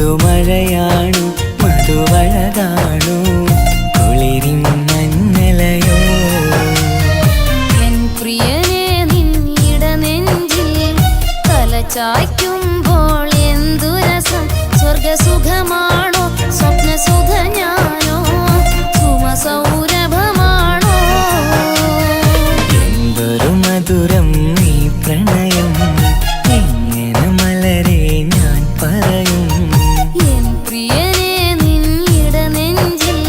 പുതുമഴയാണു മധുവഴകാണു കുളിരിൻ മഞ്ഞലയോ N പ്രിയനെ നിന്നിട നെഞ്ചിൽ തലചായ്ക്കുമ്പോൾ എന്തു രസം സ്വർഗസുഖമാണോ സ്വപ്നസുഖ ഞാനോ സുമസൗരഭമാണോ എന്തൊരു മധുരം നീ പ്രണയം എങ്ങനെ മലരെ ഞാൻ പറയും എൻ പ്രിയനെ നിന്നിട നെഞ്ചിൽ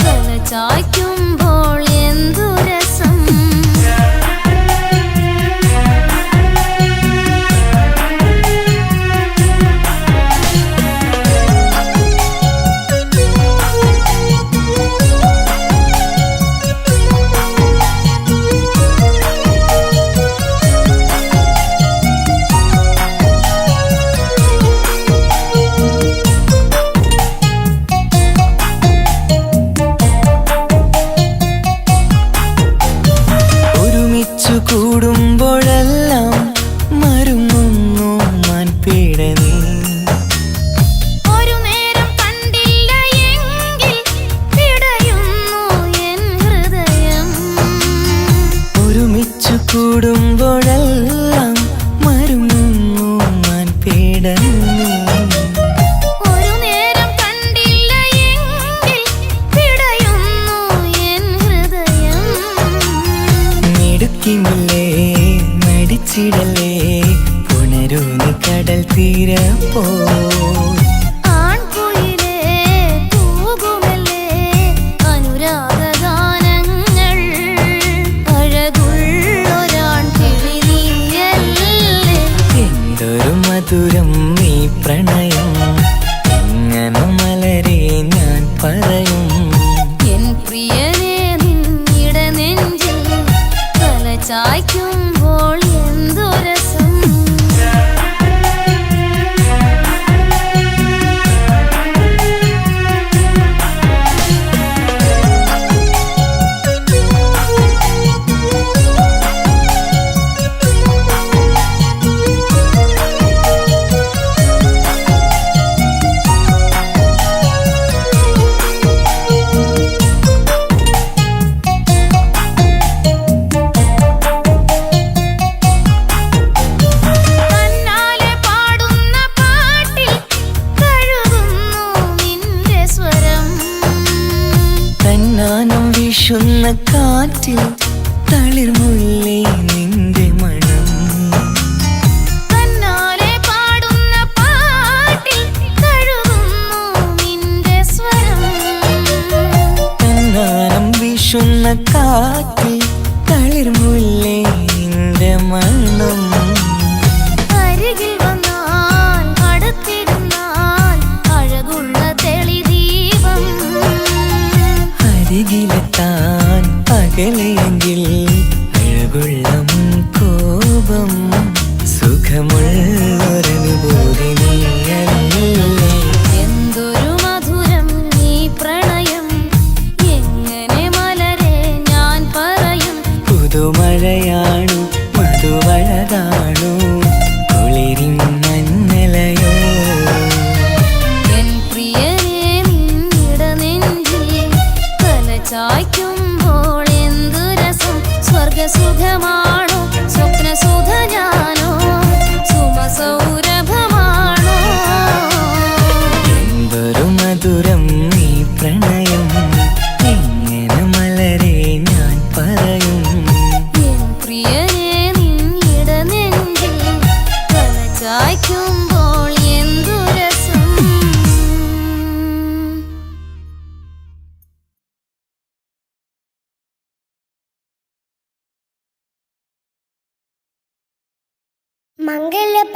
തലചായ്ക്കുമ്പോൾ എന്തു രസം കൂടുമ്പോഴെല്ലാം മരുങ്ങുന്നു മാൻപീടനീ ഒരു നേരം കണ്ടില്ല എങ്കിൽ പിടയുന്നു എൻ ഹൃദയം ഒരുമിച്ചു കൂടുമ്പോഴെല്ലാം മരുങ്ങുന്നു മാൻപീടനീ ഒരു നേരം കണ്ടില്ല എങ്കിൽ പിടയുന്നു എൻ ഹൃദയം മിടുക്കിമില്ലേ മടിച്ചിടലേ പുണരൂ നീ കടൽ തീരപ്പോ ആൺകുയിലേ തൂകുമല്ലേ അനുരാഗഗാനങ്ങൾ അഴകുള്ളൊരാൺ കിളി നീയല്ലേ എന്തൊരു മധുരം നീ പ്രണയം എങ്ങനെ മലരെ ഞാൻ പറയും എൻ പ്രിയനെ നിന്നിട നെഞ്ചിൽ തലചായ്ക്കുമ്പോൾ എന്തു രസം തന്നാലെ പാടുന്ന പാട്ടിൽ കഴുകുന്നു നിന്റെ സ്വരം തന്നാനം വീശുന്ന കാറ്റിൽ തളിർമുല്ലേ നിന്റെ മണം തന്നാലെ പാടുന്ന പാട്ടിൽ കഴുകുന്നു നിന്റെ സ്വരം തന്നാനം വീശുന്ന കാറ്റിൽ തളിർമുല്ലേ നിന്റെ മണം അരികിൽ വന്നാൽ അടുത്തിരുന്നാൽ അഴകുള്ള തെളിദീപം അരികിലെത്താൻ അകലെയെങ്കിൽ അഴകുള്ള കോപം സുഖമുള്ളൊരനുഭൂതി നീയല്ലേ എന്തൊരു മധുരം നീ പ്രണയം എങ്ങനെ മലരെ ഞാൻ പറയും പുതുമഴയാണു മധുവഴകാണു കുളിരിൻ മഞ്ഞലയോ എൻ പ്രിയനെ നിന്നിട നെഞ്ചിൽ തലചായ്ക്കുമ്പോൾ എന്തു രസം സ്വർഗസുഖമാണോ സ്വപ്നസുഖ ഞാനോ സുമസൗരഭമാണോ എന്തൊരു മധുരം നീ പ്രണയം എങ്ങനെ മലരെ ഞാൻ പറയും എൻ പ്രിയനെ നിന്നിട നെഞ്ചിൽ തലചായ്ക്കുമ്പോൾ എന്തു രസം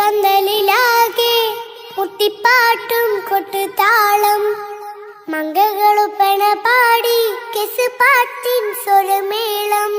മംഗലപന്തലിലാകെ കുട്ടിപ്പാട്ടും കൊട്ടുതാളം മംഗളുപ്പണ പാടി കെസ് പാട്ടിൻ സ്വരമേളം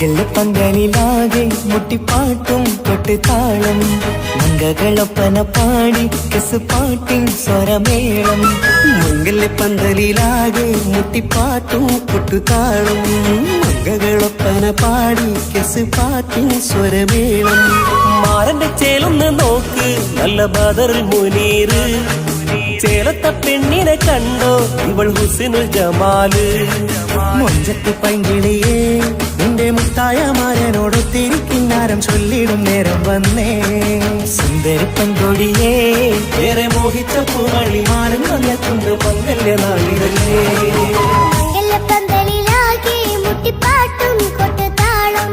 മംഗല്യപ്പന്തലിലാകെ മുട്ടിപ്പാട്ടും കൊട്ടുതാളം മംഗകളൊപ്പന പാടി കെസുപാട്ടിൻ സ്വരമേളം മംഗല്യപ്പന്തലിലാകെ മുട്ടിപ്പാട്ടും കൊട്ടുതാളം മംഗകളൊപ്പന പാടി കെസുപാട്ടിൻ സ്വരമേളം മാറന്റെ ചേലൊന്ന് നോക്ക് നല്ല ബദറുൽ മുനീറ് ചേലത്ത പെണ്ണിനെ കണ്ടോ ഇവൾ ഹുസ്നുൽ ജമാല് മൊഞ്ചത്ത് പൈങ്കിളിയേ നിന്റെ മുത്തായ മാരനോടൊത്തിരിക്കിന്നാരം ചൊല്ലിടും നേരം വന്നേ സുന്ദരി പെൺകൊടിയേ ഏറെ മോഹിച്ച പൂവളി മാറും വന്നെത്തുണ്ട് മംഗല്യ നാളിലല്ലേ മംഗല്യപ്പന്തലിലാകെ മുട്ടിപ്പാട്ടും കൊട്ടുതാളം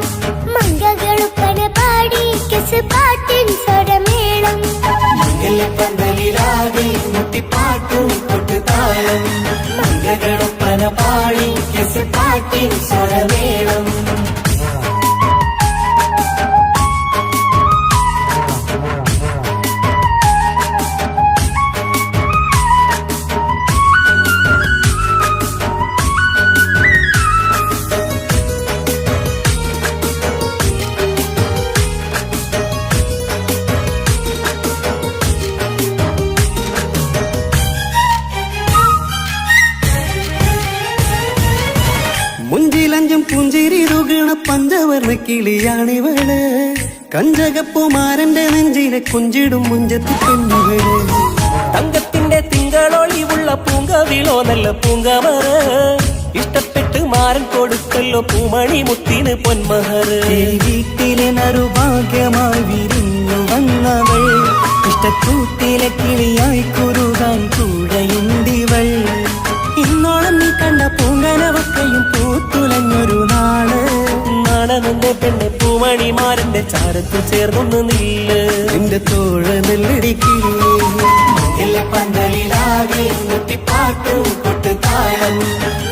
മംഗകളുപ്പന പാടി കെസുപാട്ടിൻ സ്വരമേളം മംഗല്യപ്പന്തലിലാകെ മുട്ടിപ്പാട്ടും കൊട്ടുതാളം മംഗകളൊപ്പന പാടി കെസുപാട്ടിൻ സ്വരമേളം മുഞ്ചിലഞ്ചും പുഞ്ചിരി തുകണ പഞ്ചവർണ്ണ കിളിയാണിവള് കഞ്ചകപ്പുമാരന്റെ നെഞ്ചിലെ കുഞ്ചിടും മുഞ്ചത്തി പെണ്ണുകള് തങ്കത്തിന്റെ തിങ്കളൊളിവുള്ള പൂങ്കവിളോ നല്ല പൂങ്കവറ് ഇഷ്ടപ്പെട്ട് മാരൻ കൊടുക്കല്ലോ പൂമണി മുത്തിന് പൊന്മഹറ് വീട്ടിലെ നറുഭാഗ്യമായി വിരിഞ്ഞു വന്നവൾ ഇഷ്ടക്കൂട്ടിലെ കിളിയായി കുറുകാൻ കൂടെയുണ്ടിവൾ ഇന്നോളം നീ കണ്ട പൂങ്കനവക്കയും പൂത്തുലഞ്ഞൊരു നാള് നാടനെന്റെ പെണ്ണെ പൂമണിമാരന്റെ ചാരത്ത് ചേർന്നൊന്ന് നില്ല് നിന്റെ തോഴ നെല്ലടിക്കില്ലേ പന്തലിലാകെ മുട്ടിപ്പാട്ടും കൊട്ടുതാളം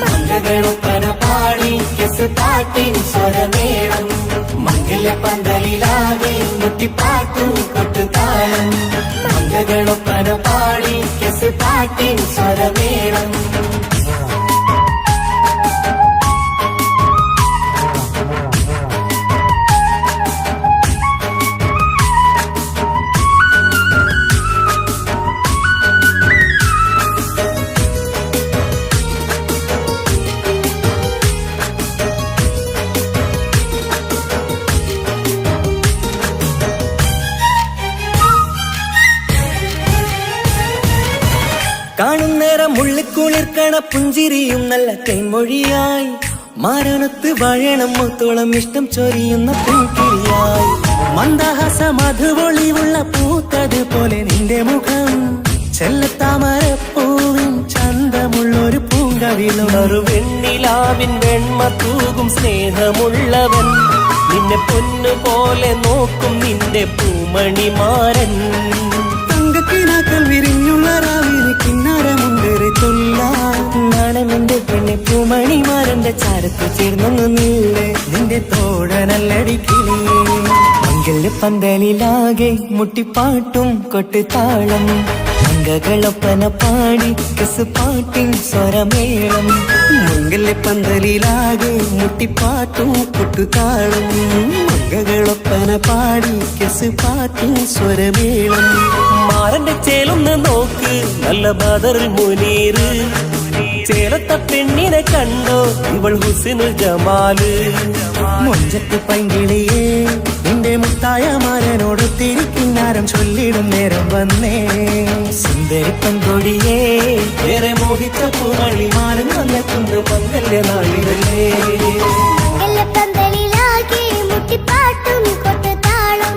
മംഗകളൊപ്പന പാടി കെസുപാട്ടിൻ സ്വരമേളം മംഗല്യപ്പന്തലിലാകെ മുട്ടിപ്പാട്ടും കൊട്ടുതാളം മംഗകളൊപ്പന പാടി കെസുപാട്ടിൻ സ്വരമേളം കാണുന്നേരം മുള്ളിക്കുളിർക്കണ പുഞ്ചിരിയും നല്ല കൈമൊഴിയായി മാരണത്ത് വാഴണം മുത്തോളം ഇഷ്ടം ചൊരിയുന്ന പൂക്കിരിയായി മന്ദഹാസ മധുപൊളിവുള്ള പൂത്തത് പോലെ നിന്റെ മുഖം ചെല്ലത്താമരപ്പൂവിൻ ചന്തമുള്ളൊരു പൂങ്കവിളും ഒരു വെണ്ണിലാവിൻ വെണ്മ തൂകും സ്നേഹമുള്ളവൻ നിന്നെ പൊന്നുപോലെ നോക്കും നിന്റെ പൂമണിമാരൻ തങ്കക്കിനാക്കൾ വിരിഞ്ഞുള്ള രാവിലെ കിന്നാരമുണ്ടേറെ നാണമെന്റെ പെണ്ണെ പൂമണിമാരന്റെ ചാരത്ത് ചേർന്നൊന്ന് നീളെ നിന്റെ തോഴനല്ലടിക്കിളിയേ മംഗല്യപ്പന്തലിലാകെ മുട്ടിപ്പാട്ടും കൊട്ടുതാളം മംഗകളൊപ്പന പാടി കെസുപാട്ടിൻ സ്വരമേളം മംഗല്യപ്പന്തലിലാകെ മുട്ടിപ്പാട്ടും കൊട്ടുതാളം മംഗകളൊപ്പന പാടി കെസുപാട്ടിൻ സ്വരമേളം മാറന്റെ ചേലൊന്ന് നോക്ക് നല്ല ബദറുൽ മുനീറ് ചേലത്ത പെണ്ണിനെ കണ്ടോ ഇവൾ ഹുസ്നുൽ ജമാല് മൊഞ്ചത്ത് പൈങ്കിളിയേ നിന്റെ മുത്തായ മാരനോടൊത്തിരിക്കിന്നാരം ചൊല്ലിടും നേരം വന്നേ സുന്ദരി പെൺകൊടിയേ ഏറെ മോഹിച്ച പൂവളി മാരൻ വന്നെത്തുണ്ട് മംഗല്യ നാളിലല്ലേ മംഗല്യപ്പന്തലിലാകെ മുട്ടിപ്പാട്ടും കൊട്ടുതാളം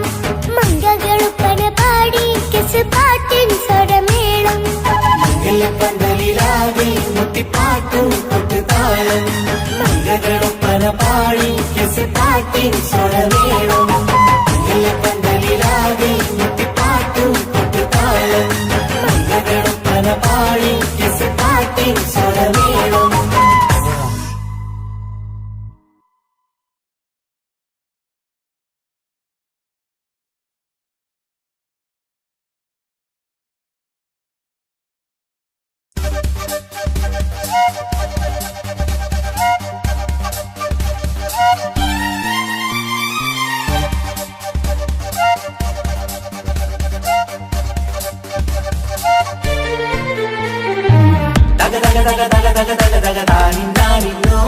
മംഗകളുപ്പന പാടി കെസുപാട്ടിൻ സ്വരമേളം മംഗല്യപ്പന്തലിലാകെ മുട്ടിപ്പാട്ടും കൊട്ടുതാളം മംഗകളൊപ്പന പാടി കെസുപാട്ടിൻ സ്വരമേളം മംഗല്യപ്പന്തലിലാകെ മുട്ടിപ്പാട്ടും കൊട്ടുതാളം മംഗകളൊപ്പന പാടി കെസുപാട്ടിൻ സ്വരമേളം തക തക തക തക തക താനിന്നാനിന്നോ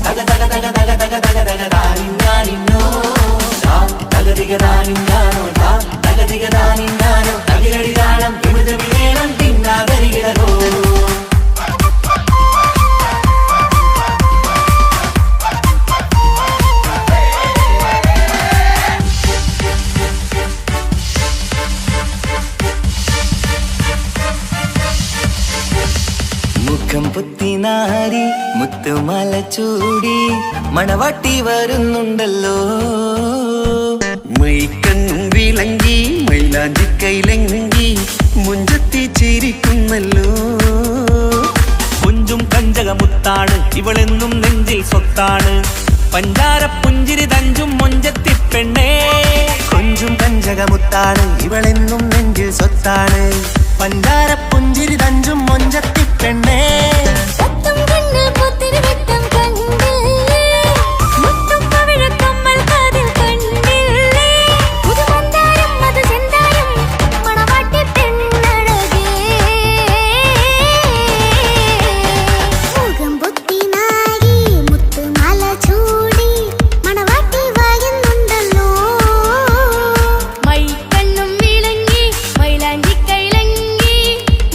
തക തക തക തക തക തക തക താനിന്നാനിന്നോ തകതിക താനിന്നാനോ തകതിക താനിന്നാനോ തകിലടി താളം ഇമിത വിവേളം തിന്നാകരികിടകോ മുഖം പുത്തിനാരി മുത്തുമല ചൂടി മണവാട്ടി വരുന്നുണ്ടല്ലോ മൈക്കണ്ണും വിളങ്ങി മൈലാഞ്ചി കൈലങ്ങി മുഞ്ചത്തി ചിരിക്കുന്നല്ലോ കുഞ്ചും കഞ്ചകമുത്താണ് ഇവളെന്നും നെഞ്ചിൽ സ്വത്താണ് പഞ്ചാര പുഞ്ചിരി തഞ്ചും മൊഞ്ചത്തി പെണ്ണേ കൊഞ്ചും കഞ്ചകമുത്താണ് ഇവളെന്നും നെഞ്ചിൽ സ്വത്താണ് പഞ്ചാര പുഞ്ചിരി തഞ്ചും മൊഞ്ചത്തി പെണ്ണേ സത്തം കണ്ണിൽ പുത്തിരി വെട്ടം കണ്ടില്ലേ മുത്തും പവിഴക്കമ്മൽ കാതിൽ കണ്ടില്ലേ പുതുമന്ദാരം അത് ചെന്തായം മണവാട്ടി പെണ്ണഴകേ മുഖം പൊത്തിനാരി മുത്തുമാല ചൂടി മണവാട്ടി വായുന്നുണ്ടല്ലോ മൈക്കണ്ണും വിളങ്ങി മൈലാഞ്ചി കൈലങ്ങി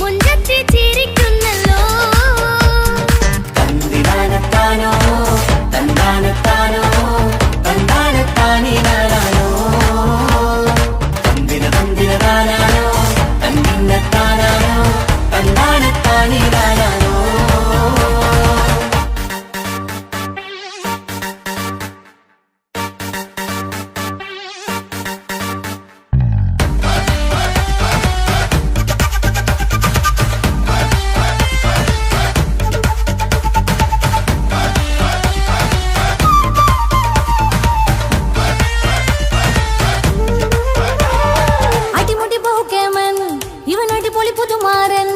മുഞ്ചത്തി ചിരിക്കുന്നല്ലോ തന്തിനാനത്താനോ തന്താനത്താനോ തന്താനത്താനിനാനോ തന്തിന തന്തിനതാനാനോ തന്നിന്നത്താനാനോ തന്താനത്താനിനാനോ അടിമുടി പോകേമൻ ഇവൻ അടിപൊളി പുതുമാരൻ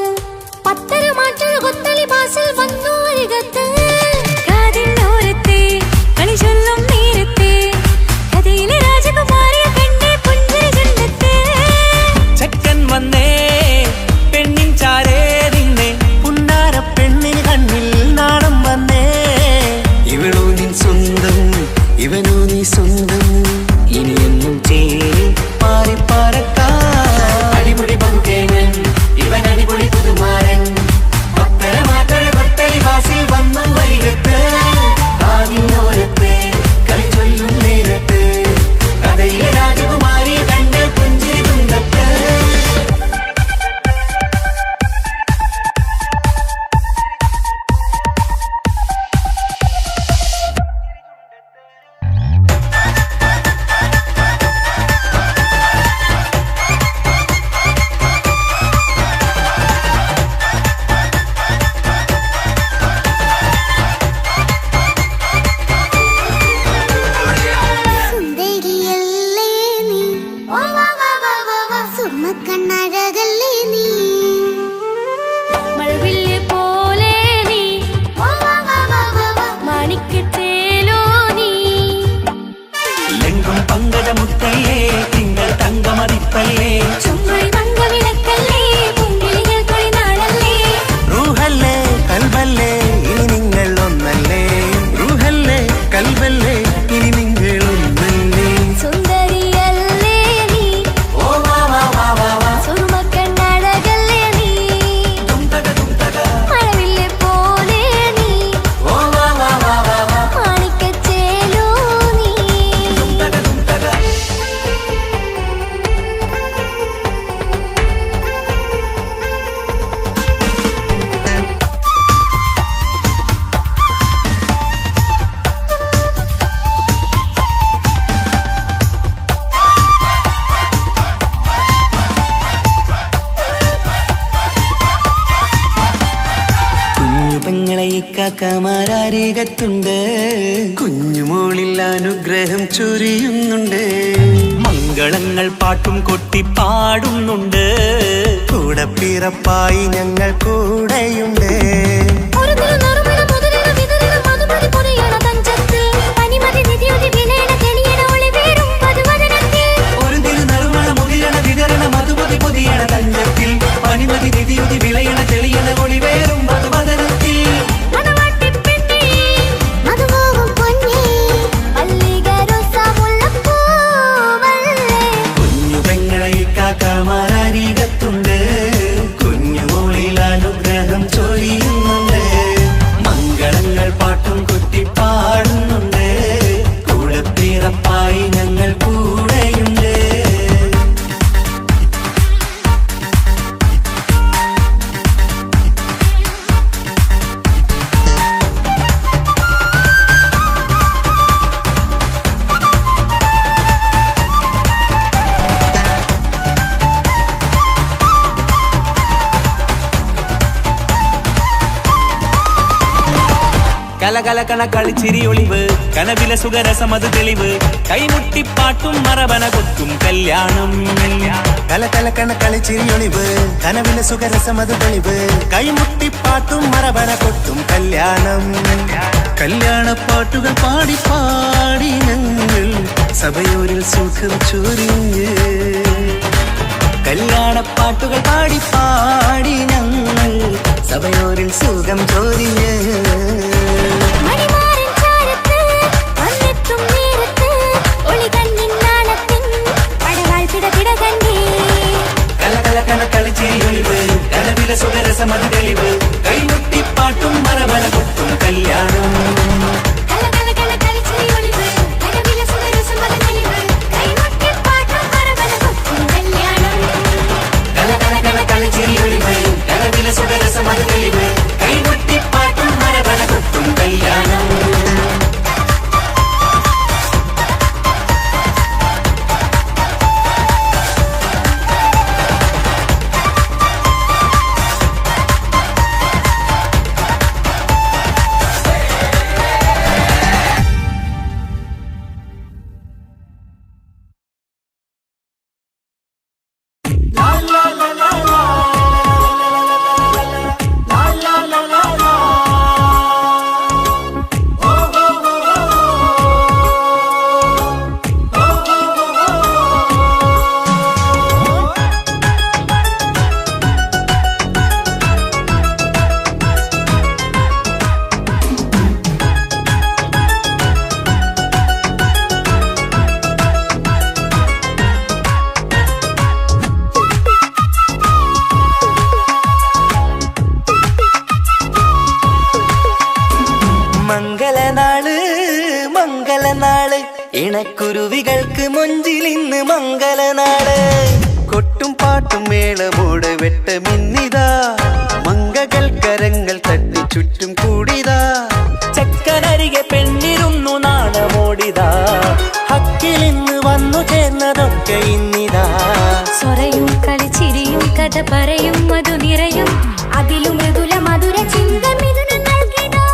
പത്തര മാറ്റൊരു കൊത്തളി ബാസിൽ വന്നു അരികത്ത് കാതിന്നോരത്തെ കളി ചൊല്ലും നേരത്തെ കഥയിലെ രാജകുമാരിയെ കണ്ടേ പുഞ്ചിരി ചൊല്ലത്തെ ചെക്കൻ വന്നേ പെണ്ണിൻ ചാരേ നിന്നെ പുന്നാര പെണ്ണിന് കണ്ണിൽ നാണം വന്നേ ഇവളോ നിൻ സ്വന്തം ഇവനോ നീ സ്വന്തം ഇനിയെന്നും ചേരി പാറി പറക്കാം അടിപൊളി പങ്കുകേനൻ ഇവൻ അടിപൊളി പുതുമാരൻ പത്തര മാറ്റഴ കൊത്തളി വാസിൽ വന്നു വൈകത്ത് ആദിനോരത്ത് കളി ചൊല്ലും നേരത്ത് കഥയിലെ രാജകുമാരിയെ കണ്ട് പുഞ്ചിരി തുണ്ടത്ത് സുന്ദരിയല്ലേ നീ സുമ്മക്കണ്ണഴകല്ലേ നീ മഴവില്ല് പോലെ നീ മാണിക്കത്തേലോ നീ ലെങ്കും പങ്കജമുത്തല്ലേ തിങ്കൾ തങ്കമതിപ്പല്ലേ ചുമ്മായി മങ്കവിളക്കല്ലേ പുങ്കിളികൾ തൊഴിനാളല്ലേ റൂഹല്ലേ കൽബല്ലേ ഇനി നിങ്ങൾ ഒന്നല്ലേ റൂഹല്ലേ കൽബല്ലേ ഇനി നിങ്ങൾ ഒന്നല്ലേ സുന്ദരിയല്ലേ നീ ഓ വാ വാ വാ വാ വാ സുറുമക്കണ്ണഴകല്ലേ നീ മഴവില്ല് പോലെ നീ ഓ വാ വാ വാ വാ വാ മാണിക്കച്ചേലോ നീ കുഞ്ഞു പെങ്ങളെ ഇക്കാക്കമാരരികത്തുണ്ട് കുഞ്ഞുമോളിൽ അനുഗ്രഹം ചൊരിയുന്നുണ്ട് മംഗളങ്ങൾ പാട്ടും കൊട്ടി പാടുന്നുണ്ട് കൂടെ പിറപ്പായി ഞങ്ങൾ കൂടെയുണ്ട് ഒരു തിരുനറുമണ മുതലിട വിതറിട മധുമതി പൊതിയണ തഞ്ചത്തിൽ പനിമതി നിധിയുതി വിലയണ തെളിയണ ഒളിവേറും പതുവദനത്തിൽ ഒരു തിരുനറുമണ മുതിരണ വിതരണ മധുമതി പൊതിയണ തഞ്ചത്തിൽ പണിമതി നിധിയുതി വിളയണ തെളിയണ ഒളിവേറും മധുമത കലകലകണ കളിച്ചിരി ഒളിവ് കനവില സുഖരസമത് തെളിവ് കൈമുട്ടിപ്പാട്ടും മറവന കൊത്തും കല്യാണം കലകലകണ കളിച്ചിരി ഒളിവ് കനവില സുഖരസമത് തെളിവ് കൈമുട്ടിപ്പാട്ടും മറവന കൊത്തും കല്യാണം കല്യാണപ്പാട്ടുകൾ പാടി പാടി ഞങ്ങൾ സഭയോരിൽ സുഖം ചൊരിഞ്ഞ് കല്യാണപ്പാട്ടുകൾ പാടി പാടി ഞങ്ങൾ സഭയോരിൽ സുഖം ചൊരിഞ്ഞ് മണിമാരൻ ചാരത്ത് വന്നെത്തും നേരത്ത് ഒളി കണ്ണിൻ നാളത്തിൻ പടവാൾ പിടപിട കണ്ടേ കലകലകണ കളിച്ചിരി ഒളിവ് കനവില സുഖരസമത് തെളിവ് കൈമുട്ടിപ്പാട്ടും മറവന കൊത്തും കല്യാണം കലകലകണ കളിച്ചിരി ഒളിവ് കനവില സുഖരസമത് തെളിവ് കൈമുട്ടിപ്പാട്ടും മറവന കൊത്തും കല്യാണം കലകലകണ കളിച്ചിരി ഒളിവ് കനവില സുഖരസമത് തെളിവ് കൈമുട്ടിപ്പാട്ടും മറവന കൊത്തും കല്യാണം മംഗളനാള് മംഗളനാള് ഇണക്കുരുവികൾക്ക് മൊഞ്ചിലിന്ന് മംഗളനാള് കൊട്ടും പാട്ടും മേളമോട് വെട്ടമിന്നിതാ മംഗകൾ കരങ്ങൾ തട്ടി ചുറ്റും കൂടിതാ ചക്കനരികെ പെണ്ണിരുന്നു നാണമോടിതാ ഹക്കിലിന്ന് വന്നു ചേർന്നതൊക്കെ ഇന്നിതാ സ്വരയും കളിച്ചിരിയും കഥ പറയും മധു നിറയും അതിലും മൃദുല മധുര ചിന്ത മിഥുന നൽകിടാ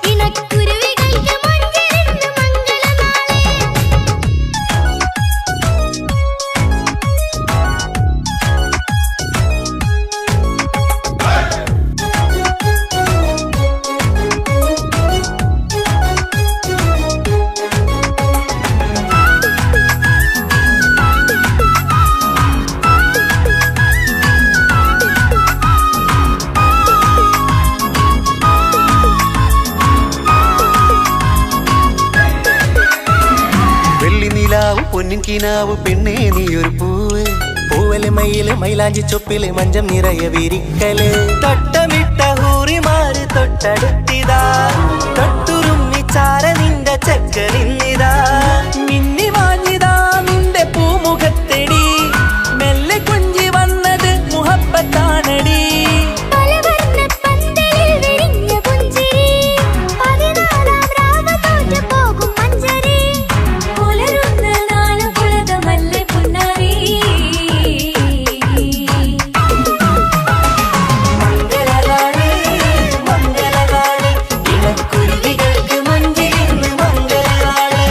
ഇണക്കുരുവികൾക്ക് മൊഞ്ചിലിന്ന് മംഗളനാളേ വെള്ളി നിലാവ് പൊന്നിൻ കിനാവ് പെണ്ണേ നീയൊരു പൂവ് പൂവല് മയില് മൈലാഞ്ചി ചൊപ്പില് മഞ്ചം നിറയെ വിരിക്കല് തട്ടമിട്ട ഹൂറിമാര് തൊട്ടടുത്തിതാ തൊട്ടുരുമ്മി ചാര നിന്റെ ചക്കനിന്നിതാ മിന്നി വാഞ്ഞിതാ നിന്റെ പൂമുഖത്തെടി മെല്ലെ കൊഞ്ചി വന്നത് മുഹബത്താണടി പലവർണ്ണ പന്തലിൽ വിരിഞ്ഞ പുഞ്ചിരി 14 രാവ് തോറ്റു പോകും മഞ്ചരി പുലരുന്ന നാള് പുലകമല്ലേ പുന്നാരി മംഗളനാള് മംഗളനാള് ഇണക്കുരുവികൾക്ക് മൊഞ്ചിലിന്ന് മംഗളനാള്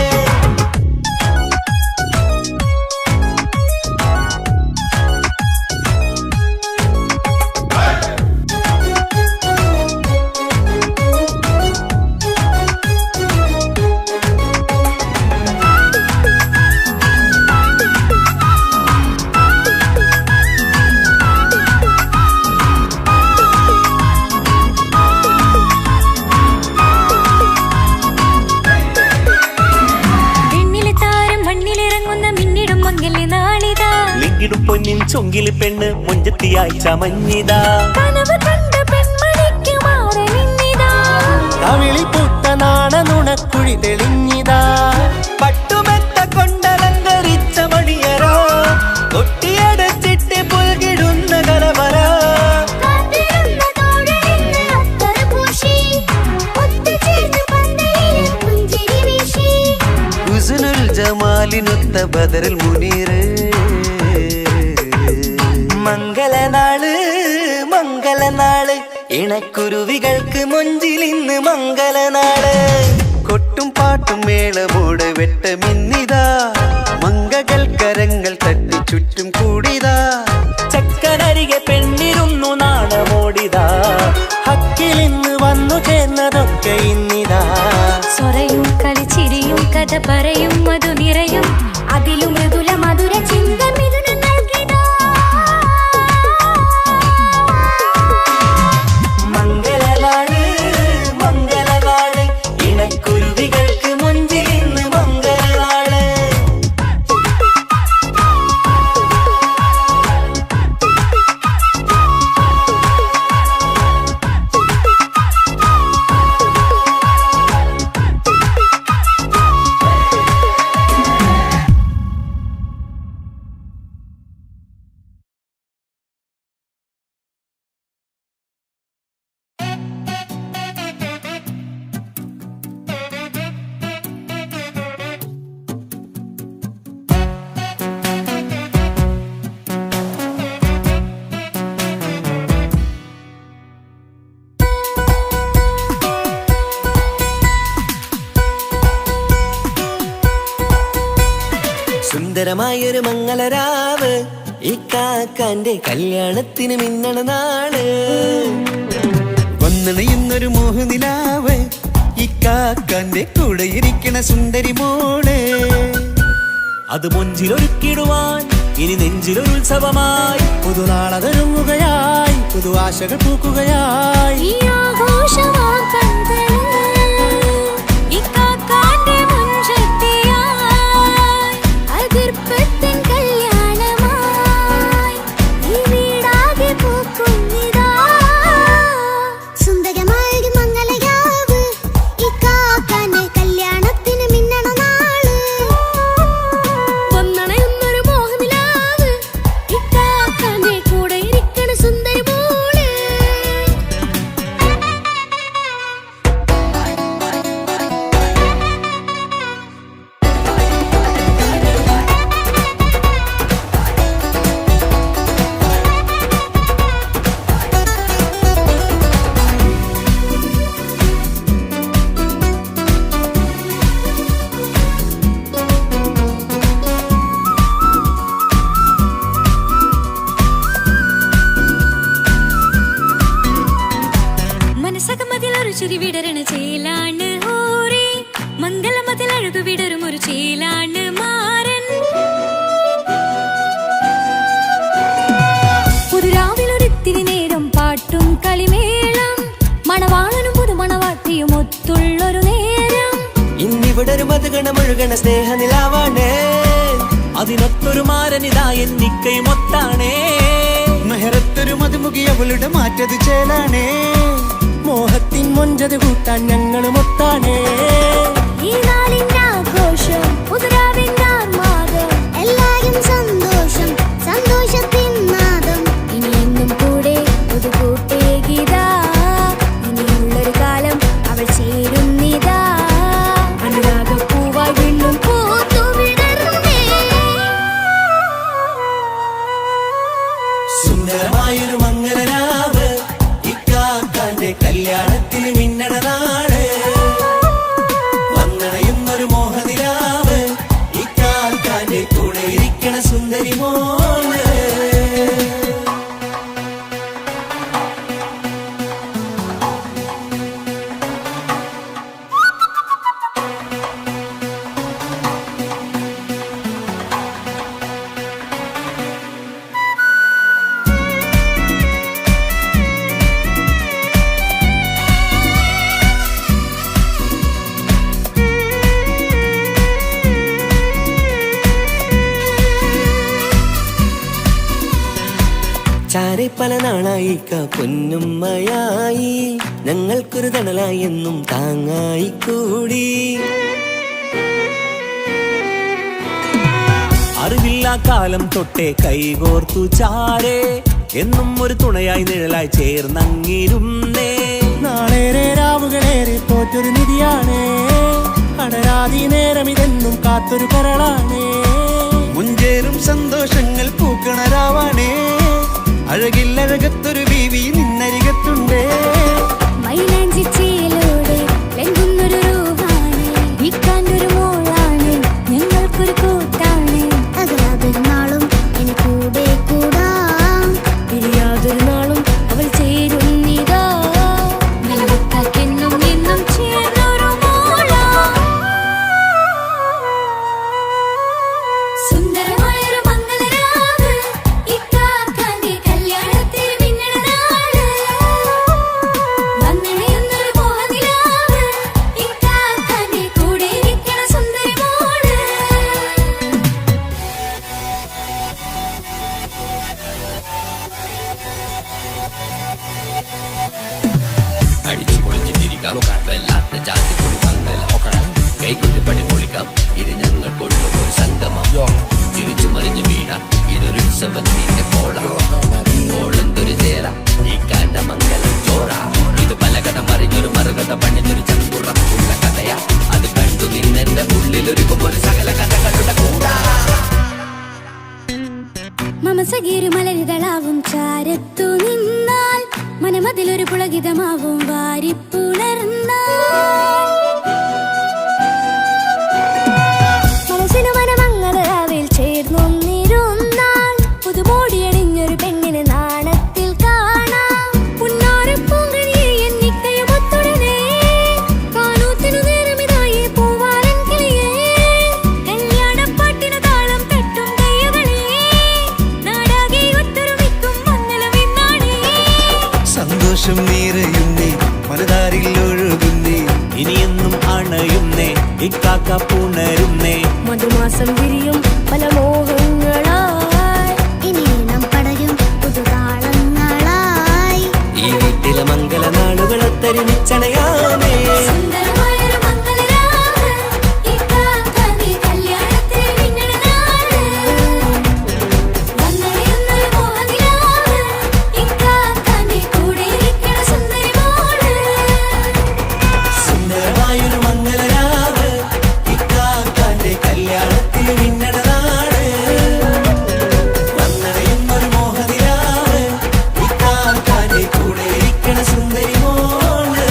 വിണ്ണിലെ താരം മണ്ണിലിറങ്ങുന്ന മിന്നിടും മംഗല്യ നാളിതാ ലിങ്കിടും പൊന്നിൻ ചൊങ്കില് പെണ്ണ് മൊഞ്ചത്തിയായി ചമഞ്ഞിതാ കനവ് കണ്ട പെൺമണിക്ക് മാറി നിന്നിതാ കവിളിൽ പൂത്ത നാണ നുണക്കുഴി തെളിഞ്ഞിതാ പട്ടുമെത്ത കൊണ്ടലങ്കരിച്ച മണിയറോ കൊട്ടിയടച്ചിട്ട് പുൽകിടുന്ന കലവറ കാത്തിരുന്ന തോഴലിന്ന് അത്തർ പൂശി ഒത്തുചേർന്ന് പന്തലിൽ ബദറുൽ ജമാലിനൊത്ത ബദറുൽ മുനീറ്. മംഗളനാള് മംഗളനാള് ഇണക്കുരുവികൾക്ക് മൊഞ്ചിലിന്ന് മംഗളനാള്. കൊട്ടും പാട്ടും മേളമോട് വെട്ടമിന്നിതാ മംഗകൾ കരങ്ങൾ തട്ടി ചുറ്റും കൂടിതാ. ചക്കനരികെ പെണ്ണിരുന്നു നാണമോടിതാ ഹക്കിലിന്ന് വന്നു ചേർന്നതൊക്കെ ഇന്നിതാ. സ്വരയും കളിച്ചിരിയും കഥ പറയും മധു നിറയും അതിലും മൃദുല മധുര ചിന്ത മിഥുന നൽകിതാ. മംഗളനാള് മംഗളനാള് ഇണക്കുരുവികൾക്ക് മുഞ്ചിലിന്ന് മംഗളനാള്. സുന്ദരമായൊരു മംഗളരാവ് ഈ കാക്കാന്റെ കല്യാണത്തിന് മിന്നണ നാള്. വന്നണയുന്നൊരു മോഹനിലാവ് ഈ കാക്കാന്റെ കൂടെ ഇരിക്കണ സുന്ദരി മോള്. അത് മൊഞ്ചിലൊരുക്കിടുവാൻ ഇനി നെഞ്ചിലൊരുത്സവമായി പുതുനാളതൊരുങ്ങുകയായി പുതുവാശകൾ പൂക്കുകയായി. ഈ ആഘോഷമാക്കന്തല് ഇക്കാക്കാന്റെ മുൻചെത്തിയായി അതിർപ്പത്തിൻ കല്യാണമായി ഈ വീടാകെ പൂക്കുന്നിതാ. സുന്ദരമായൊരു മംഗളരാവ് ഈ കാക്കാന്റെ കല്യാണത്തിന് മിന്നണ നാള്. വന്നണയുന്നൊരു മോഹനിലാവ് ഇക്കാക്കാന്റെ കൂടെ ഇരിക്കണ സുന്ദരി മോള്. മനസ്സകമതിലൊരു ചിരി വിടരണ ചേലാണ് ഹോറി മംഗളമതിൽ അഴകു വിടരും ഒരു ചേലാണ് മാരൻ. പുതുരാവിലൊരിത്തിരി നേരം പാട്ടും കളിമേളം മണവാളനും പുതുമണവാട്ടിയും ഒത്തുള്ളൊരു നേരം. ഇന്നിവിടെ ഒരു മധുഗണമൊഴുകണ സ്നേഹനിലാവാണേ. അതിനൊത്തൊരു മാരനിതാ എന്നിക്കൈമൊത്താണേ. മെഹറത്തൊരു മധുമുഖി അവളുടെ മാറ്റത് ചേലാണേ. മോഹത്തിൻ മൊഞ്ചത് കൂട്ടാൻ ഞങ്ങളും ഒത്താണേ. ഈ നാളിന്റെ ആഘോഷം പുതുരാവിന്റെ ആർമാദം എല്ലാരും സന്തോഷം സന്തോഷത്തിൻ നാദം. ഇനി എന്നും കൂടെ പുതുകൂട്ടേകിതാ ഇനിയുള്ളൊരു കാലം അവൾ ചേരുന്നിതാ. അനുരാഗപ്പൂവായി വീണ്ടും പൂത്തു വിടർന്നേ. സുന്ദരമായൊരു മംഗളരാവ് ഇക്കാക്കാന്റെ കല്യാണത്തിന് മിന്നണ നാള്. വന്നണയുന്നൊരു മോഹനിലാവ് ഇക്കാക്കാന്റെ കൂടെ ഇരിക്കണ സുന്ദരി മോള്. ചാരെ പല നാളായി പൊന്നുമ്മയായി ഞങ്ങൾക്കൊരു തണലായി എന്നും താങ്ങായി കൂടി. അറിവില്ലാ കാലം തൊട്ടേ കൈകോർത്തു ചാരേ എന്നും ഒരു തുണയായി നിഴലായി ചേർന്നങ്ങിരുന്നേ. നാളേറെ രാവുകളേറെ പോറ്റൊരു നിധിയാണേ. കാണരാതി നേരം ഇതെന്നും കാത്തൊരു കരളാണേ. മുഞ്ചേറും സന്തോഷങ്ങൾ പൂക്കണരാവാണേ. അഴകില്ലഴകത്തൊരു ബീവി നിന്നരികത്തുണ്ടേ. മൈലാഞ്ചി ചേലോടെ ലംഘുന്നൊരു രൂപാണ്, ഇക്കാണ്ടൊരു മോളാണ്, ഞങ്ങൾക്കൊരു കൂട്ടാണ്. അകലാതൊരു നാളും ഇനി കൂടെ കൂടാം, പിരിയാതൊരു നാളും അവൾ ചേരുന്നിതാ. നിലവത്താക്കെന്നും എന്നും ചേർന്നൊരു മോളാ. സുന്ദരമായൊരു മംഗളരാവ്, ഇക്കാക്കാന്റെ കല്യാണത്തിൽ മിന്നണ നാള്. വന്നണയുന്നൊരു മോഹനിലാവ്, ഇക്കാക്കാന്റെ കൂടെ ഇരിക്കണ സുന്ദരി മോള്. അടിച്ചു പൊളിച്ചിട്ടിരിക്കാം, വല്ലാത്ത ജാതി പൊളി മംഗലം. കൈകൊട്ടി പണി പൊളിക്കാം, ഇത് ഞങ്ങൾ കൊണ്ടുപോയി സംഗമം. തിരിച്ചു മറിഞ്ഞു വീണ ഇതൊരു ഉത്സവത്തിന്റെ കോളം. ഓളന്തൊരു ചേര ഈ കാണ്ട മംഗലം ചോറ. ഇത് പലകഥ മറിഞ്ഞൊരു മറുകഥ പണിഞ്ഞൊരു ചങ്കുറപ്പുള്ള കഥയാ. അത് കണ്ടു നിന്നെന്റെ ഉള്ളിലൊരുക്കുമ്പോൾ സകല കഥകളുടെ കൂടാ. മമസകീരു മലരിതളാവും ചാരത്തു നിന്നാൽ, മനമതിലൊരു പുളകിതമാവും വാരിപ്പുണർന്നാൽ. മനസ്സിനു മനമംഗളരാവിൽ ചേർന്നൊന്നിരുന്നാൽ, പുതുമോടിയണിഞ്ഞൊരു പെണ്ണിന് നാണത്തിൽ കാണാം. പുന്നാരപ്പൂങ്കണിയെ എന്നിക്കയുമൊത്തുടനെ, കാനൂത്തിനു നേരമിതായി പൂവാലൻ കിളിയേ. കല്യാണപ്പാട്ടിനു താളം തട്ടും കയ്യുകളെ, നാടാകെ ഒത്തൊരുമിക്കും മംഗളമെന്നാണേ. സന്തോഷം നിറയുന്നേ, മനതാരിൽ ഒഴുകുന്നേ. ഇനിയെന്നും അണയുന്നേ, ഇക്കാക്ക പുണരുന്നേ. മധുമാസം വിരിയും പല മോഹങ്ങളായി, ഇനി നാം പടരും പുതുതാളങ്ങളായി. ഈ വീട്ടിലെ മംഗളനാളുകളൊത്തരിച്ചണയാമേ. സുന്ദരമായൊരു മംഗളരാവ്, ഇക്കാക്കാന്റെ കല്യാണത്തിൽ മിന്നണ നാള്. വന്നണയുന്നൊരു മോഹനിലാവ്, ഇക്കാക്കാന്റെ കൂടെ ഇരിക്കണ സുന്ദരി മോള്. സുന്ദരമായൊരു മംഗളരാവ്, ഇക്കാക്കാന്റെ കല്യാണത്തിൽ മിന്നണ നാട്. വന്നണയുന്നൊരു മോഹനിലാവ്, ഇക്കാക്കാന്റെ കൂടെ ഇരിക്കണ സുന്ദരി മോള്.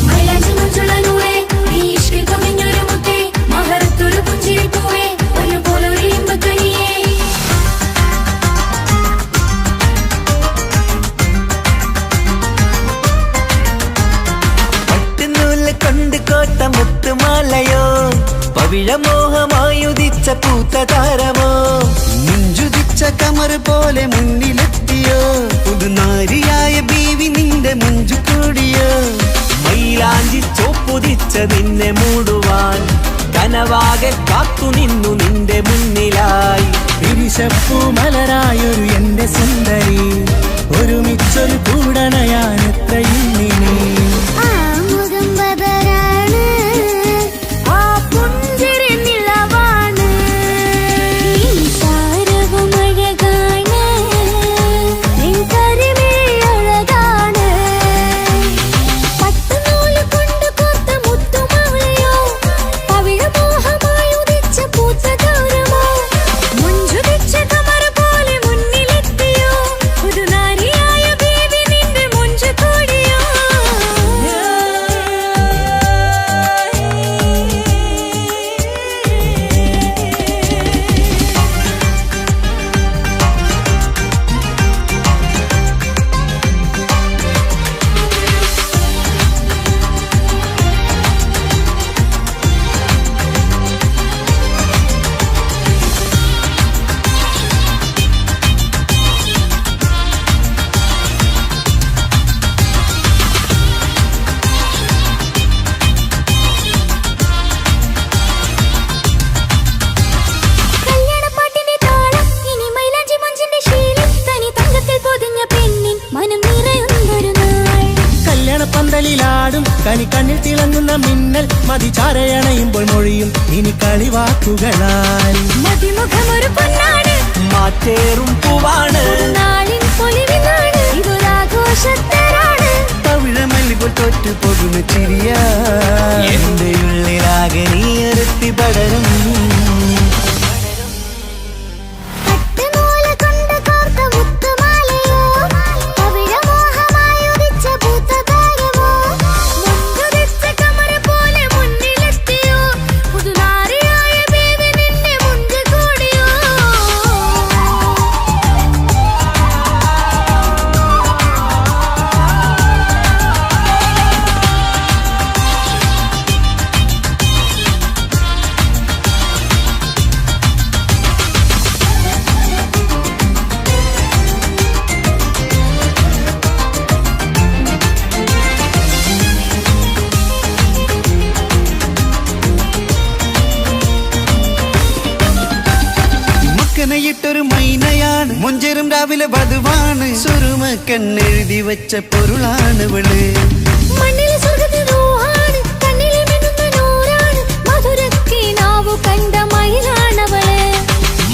മൈലാഞ്ചി മുഞ്ചുള്ള നൂറേ, നീ ഇഷ്കിൽ പൊതിഞ്ഞൊരു മുത്തേ, മഹരത്തൊരു പുഞ്ചിരിപ്പൂവേ, ഒരുപോലൊരു ഇമ്പക്കനിയേ. പട്ടുനൂല് കൊണ്ട് കോട്ട മുത്തുമാലയോ, പവിഴമോഹമായുദിച്ച പൂത്ത താരമോ. മുഞ്ചുദിച്ച കമർ പോലെ മുന്നിലെത്തിയോ, പുതുനാരിയായ ബീവി നിന്റെ മുഞ്ചു കൂടിയോ. മൈലാഞ്ചി ചോപ്പുതിച്ച നിന്നെ മൂടുവാൻ, കനവാകെ കാത്തു നിന്നു നിന്റെ മുന്നിലായി. വിരിശപ്പൂ മലരായൊരു എന്റെ സുന്ദരി, ഒരുമിച്ചൊരു കൂടണയാൻ എത്രയിന്നിനി. ആ മുഖം ബദരാണ്, ആ പുഞ്ചിരി നിലവാണ്, നീ താരവും അഴകാണ്, നിൻ കരിമിഴി അഴകാണ്. പട്ടുനൂല് കൊണ്ട് കോർത്ത മുത്തുമാലയോ, പവിഴമോഹമായി ഉദിച്ച പൂത്ത താരമോ. മുഞ്ചുദിച്ച കമർ പോലെ മുന്നിലെത്തിയോ, പുതുനാരിയായ ബീവി നിന്റെ മുഞ്ചു പന്തലിലാടും കനി കണ്ണിൽ തിളങ്ങുന്ന മിന്നൽ മതിചാരയണയുമ്പോൾ മൊഴിയും ഇനി കളിവാക്കുകളാൽ മതിമുഖമൊരു പൊന്നാണ് മാറ്റേറും പൂവാണ് നാളിൻ പൊലിവിനാണ് ഇതൊരാഘോഷത്തരാണ് പവിഴമല്ലിപ്പോൾ തോറ്റു പോകുന്ന ചിരിയ എന്റെ ഉള്ളിലാകെ നീയറുത്തി പടരും ൊരു മൈനയാണ് മുഞ്ചേറും രാവിലെ വധുവാണ് സുറുമ കണ്ണെഴുതി വെച്ച പൊരുളാണ് വിള് മണ്ണിലെ സ്വർഗ്ഗത്തിൽ റൂഹാണ് കണ്ണിലെ മിന്നുന്ന നൂറാണ് മധുരക്കിനാവു കണ്ട മയിലാണവള്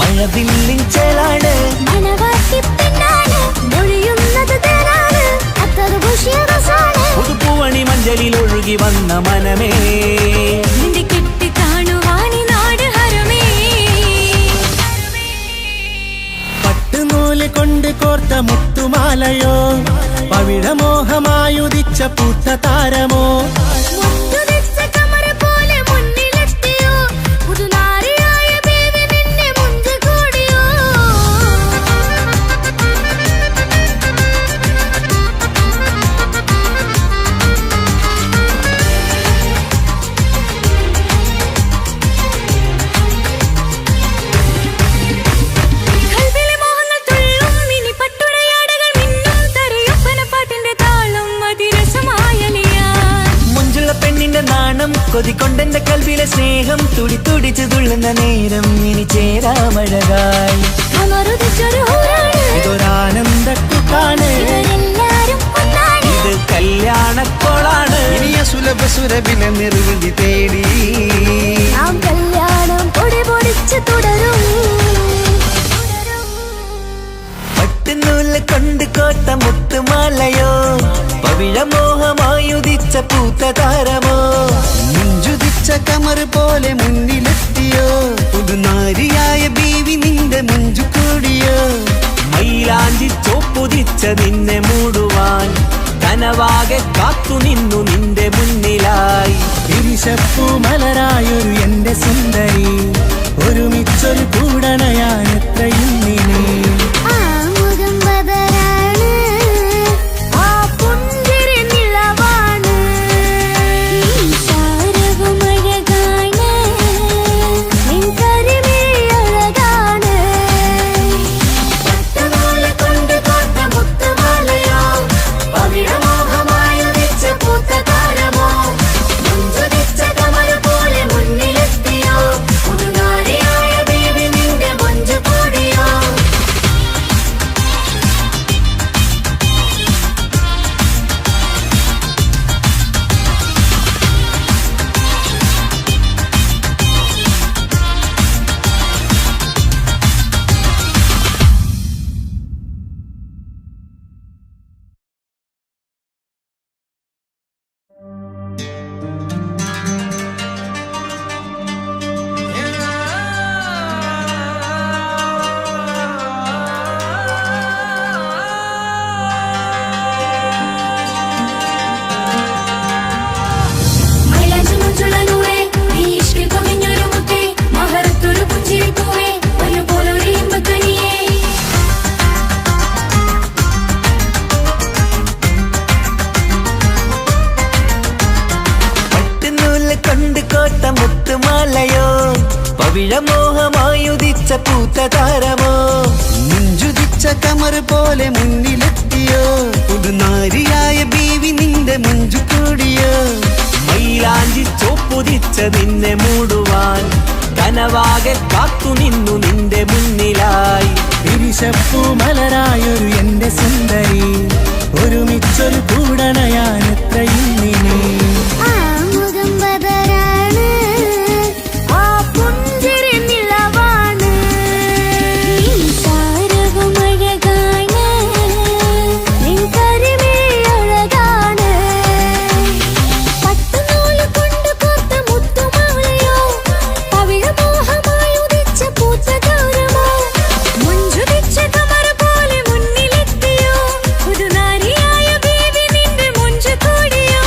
മഴവില്ലിൻ ചേലാണ് മണവാട്ടി പെണ്ണാണ് മൊഴിയുന്നത് തേനാണ് അത്തറ് ഭുഷ്യരസാണ് പുതുപ്പൂവണി മഞ്ചലിൽ ഒഴുകി വന്ന മനമേ നിന്റെ കെട്ടി കാണുവാനി നാട് ഹരമേ പട്ടുനൂല് കൊണ്ട് കോർത്ത മുത്തുമാലയോ പവിഴമോഹമായുദിച്ച പൂത്ത താരമോ മുത്തുതിച്ച കമറ പോലെ മുന്നിലെത്തിയോ പുതുനാരിയായ ബേബി നിന്നെ മുഞ്ചു കൂടിയോ കൽവിലെ മോഹങ്ങൾ തുള്ളും ഇനി പട്ടുടയാടകൾ മിന്നും തരയൊപ്പന പാട്ടിന്റെ താളം അതിരസമായലിയാൻ മുഞ്ചുള്ള പെണ്ണിന്റെ നാണം കൊതിക്കൊണ്ടെന്റെ കൽവിലെ സ്നേഹം തുടി തുടിച്ചു തുള്ളുന്ന നേരം ഇനി ചേരാമഴകായി അമറുദിച്ചൊരു ഹൂറാണ് ഇതൊരാനന്ദക്കുട്ടാണ് ഇവരെല്ലാരും ഒന്നാണ് ഇത് കല്യാണക്കോളാണ് ഇനിയ സുലഭ സുരഭില നിർവൃതി തേടി നാം കല്യാണം പൊടി പൊടിച്ച് തുടരും പട്ടുനൂല് കൊണ്ട് കോട്ട മുത്തുമാലയോ പവിഴമോഹമായുദിച്ച പൂത്ത താരമോ മുഞ്ചുദിച്ച കമർ പോലെ മുന്നിലെത്തിയോ പുതുനാരിയായ ബീവി നിന്റെ മുഞ്ചു കൂടിയോ മൈലാഞ്ചി ചോപ്പുതിച്ച നിന്നെ മൂടുവാൻ കനവാകെ കാത്തു നിന്നു നിന്റെ മുന്നിലായി തിരിശപ്പൂ മലരായൊരു എന്റെ സുന്ദരി ഒരുമിച്ചൊരു കൂടണയാൻ എത്രയും നിന്നെ ആ മുഖം ബദരാണ് ആ പുഞ്ചിരി നിലവാണ് ഈ സാരവും അഴകാണ് നിൻ കരിമിഴി അഴകാണ് പട്ടുനൂല് കൊണ്ട് കോർത്ത മുത്തുമാലയോ പവിഴമോഹമായുദിച്ച പൂത്ത താരമോ മുഞ്ചുദിച്ച കമർ പോലെ മുന്നിലെത്തിയോ പുതുനാരിയായ ബേബി നിന്റെ മുഞ്ചു കൂടിയോ മൈലാഞ്ചി മുഞ്ചുള്ള നൂറേ നീ ഇഷ്കിൽ കവിഞ്ഞൊരു മുത്തേ മഹറത്തൊരു പുഞ്ചിരി പൂവേ ഒരുപോലൊരു ഇമ്പക്കനിയേ പട്ടുനൂല് കൊണ്ട് കോട്ട മുത്തുമാലയോ പവിഴമോഹമായുദിച്ച പൂത്ത താരമോ മുഞ്ചുദിച്ച കമർ പോലെ മുന്നിലെത്തിയോ പുതുനാരിയായ ബീവി നിന്റെ മുഞ്ചു കൂടിയോ മൈലാഞ്ചി ചോപ്പുതിച്ച നിന്നെ മൂടുവാൻ കനവാകെ കാത്തു നിന്നു നിന്റെ മുന്നിലായി തിരിശപ്പൂ മലരായൊരു എന്റെ സുന്ദരി ഒരുമിച്ചൊരു കൂടണയാൻ എത്രയിന്നിനി ആ മുഖം ബദരാണ് ആ പുഞ്ചിരി നിലവാണ് സാരവും അഴകാണ് നിൻ കരിമിഴി അഴകാണ് പട്ടുനൂല് കൊണ്ട് കോർത്ത മുത്തുമാലയോ പവിഴമോഹമായി ഉദിച്ച പൂത്തതാരമോ മുഞ്ചുതിച്ച കമർ പോലെ മുന്നിലെത്തിയോ പുതുനാരിയായ ബേബി നിന്റെ മുഞ്ചു കൂടിയോ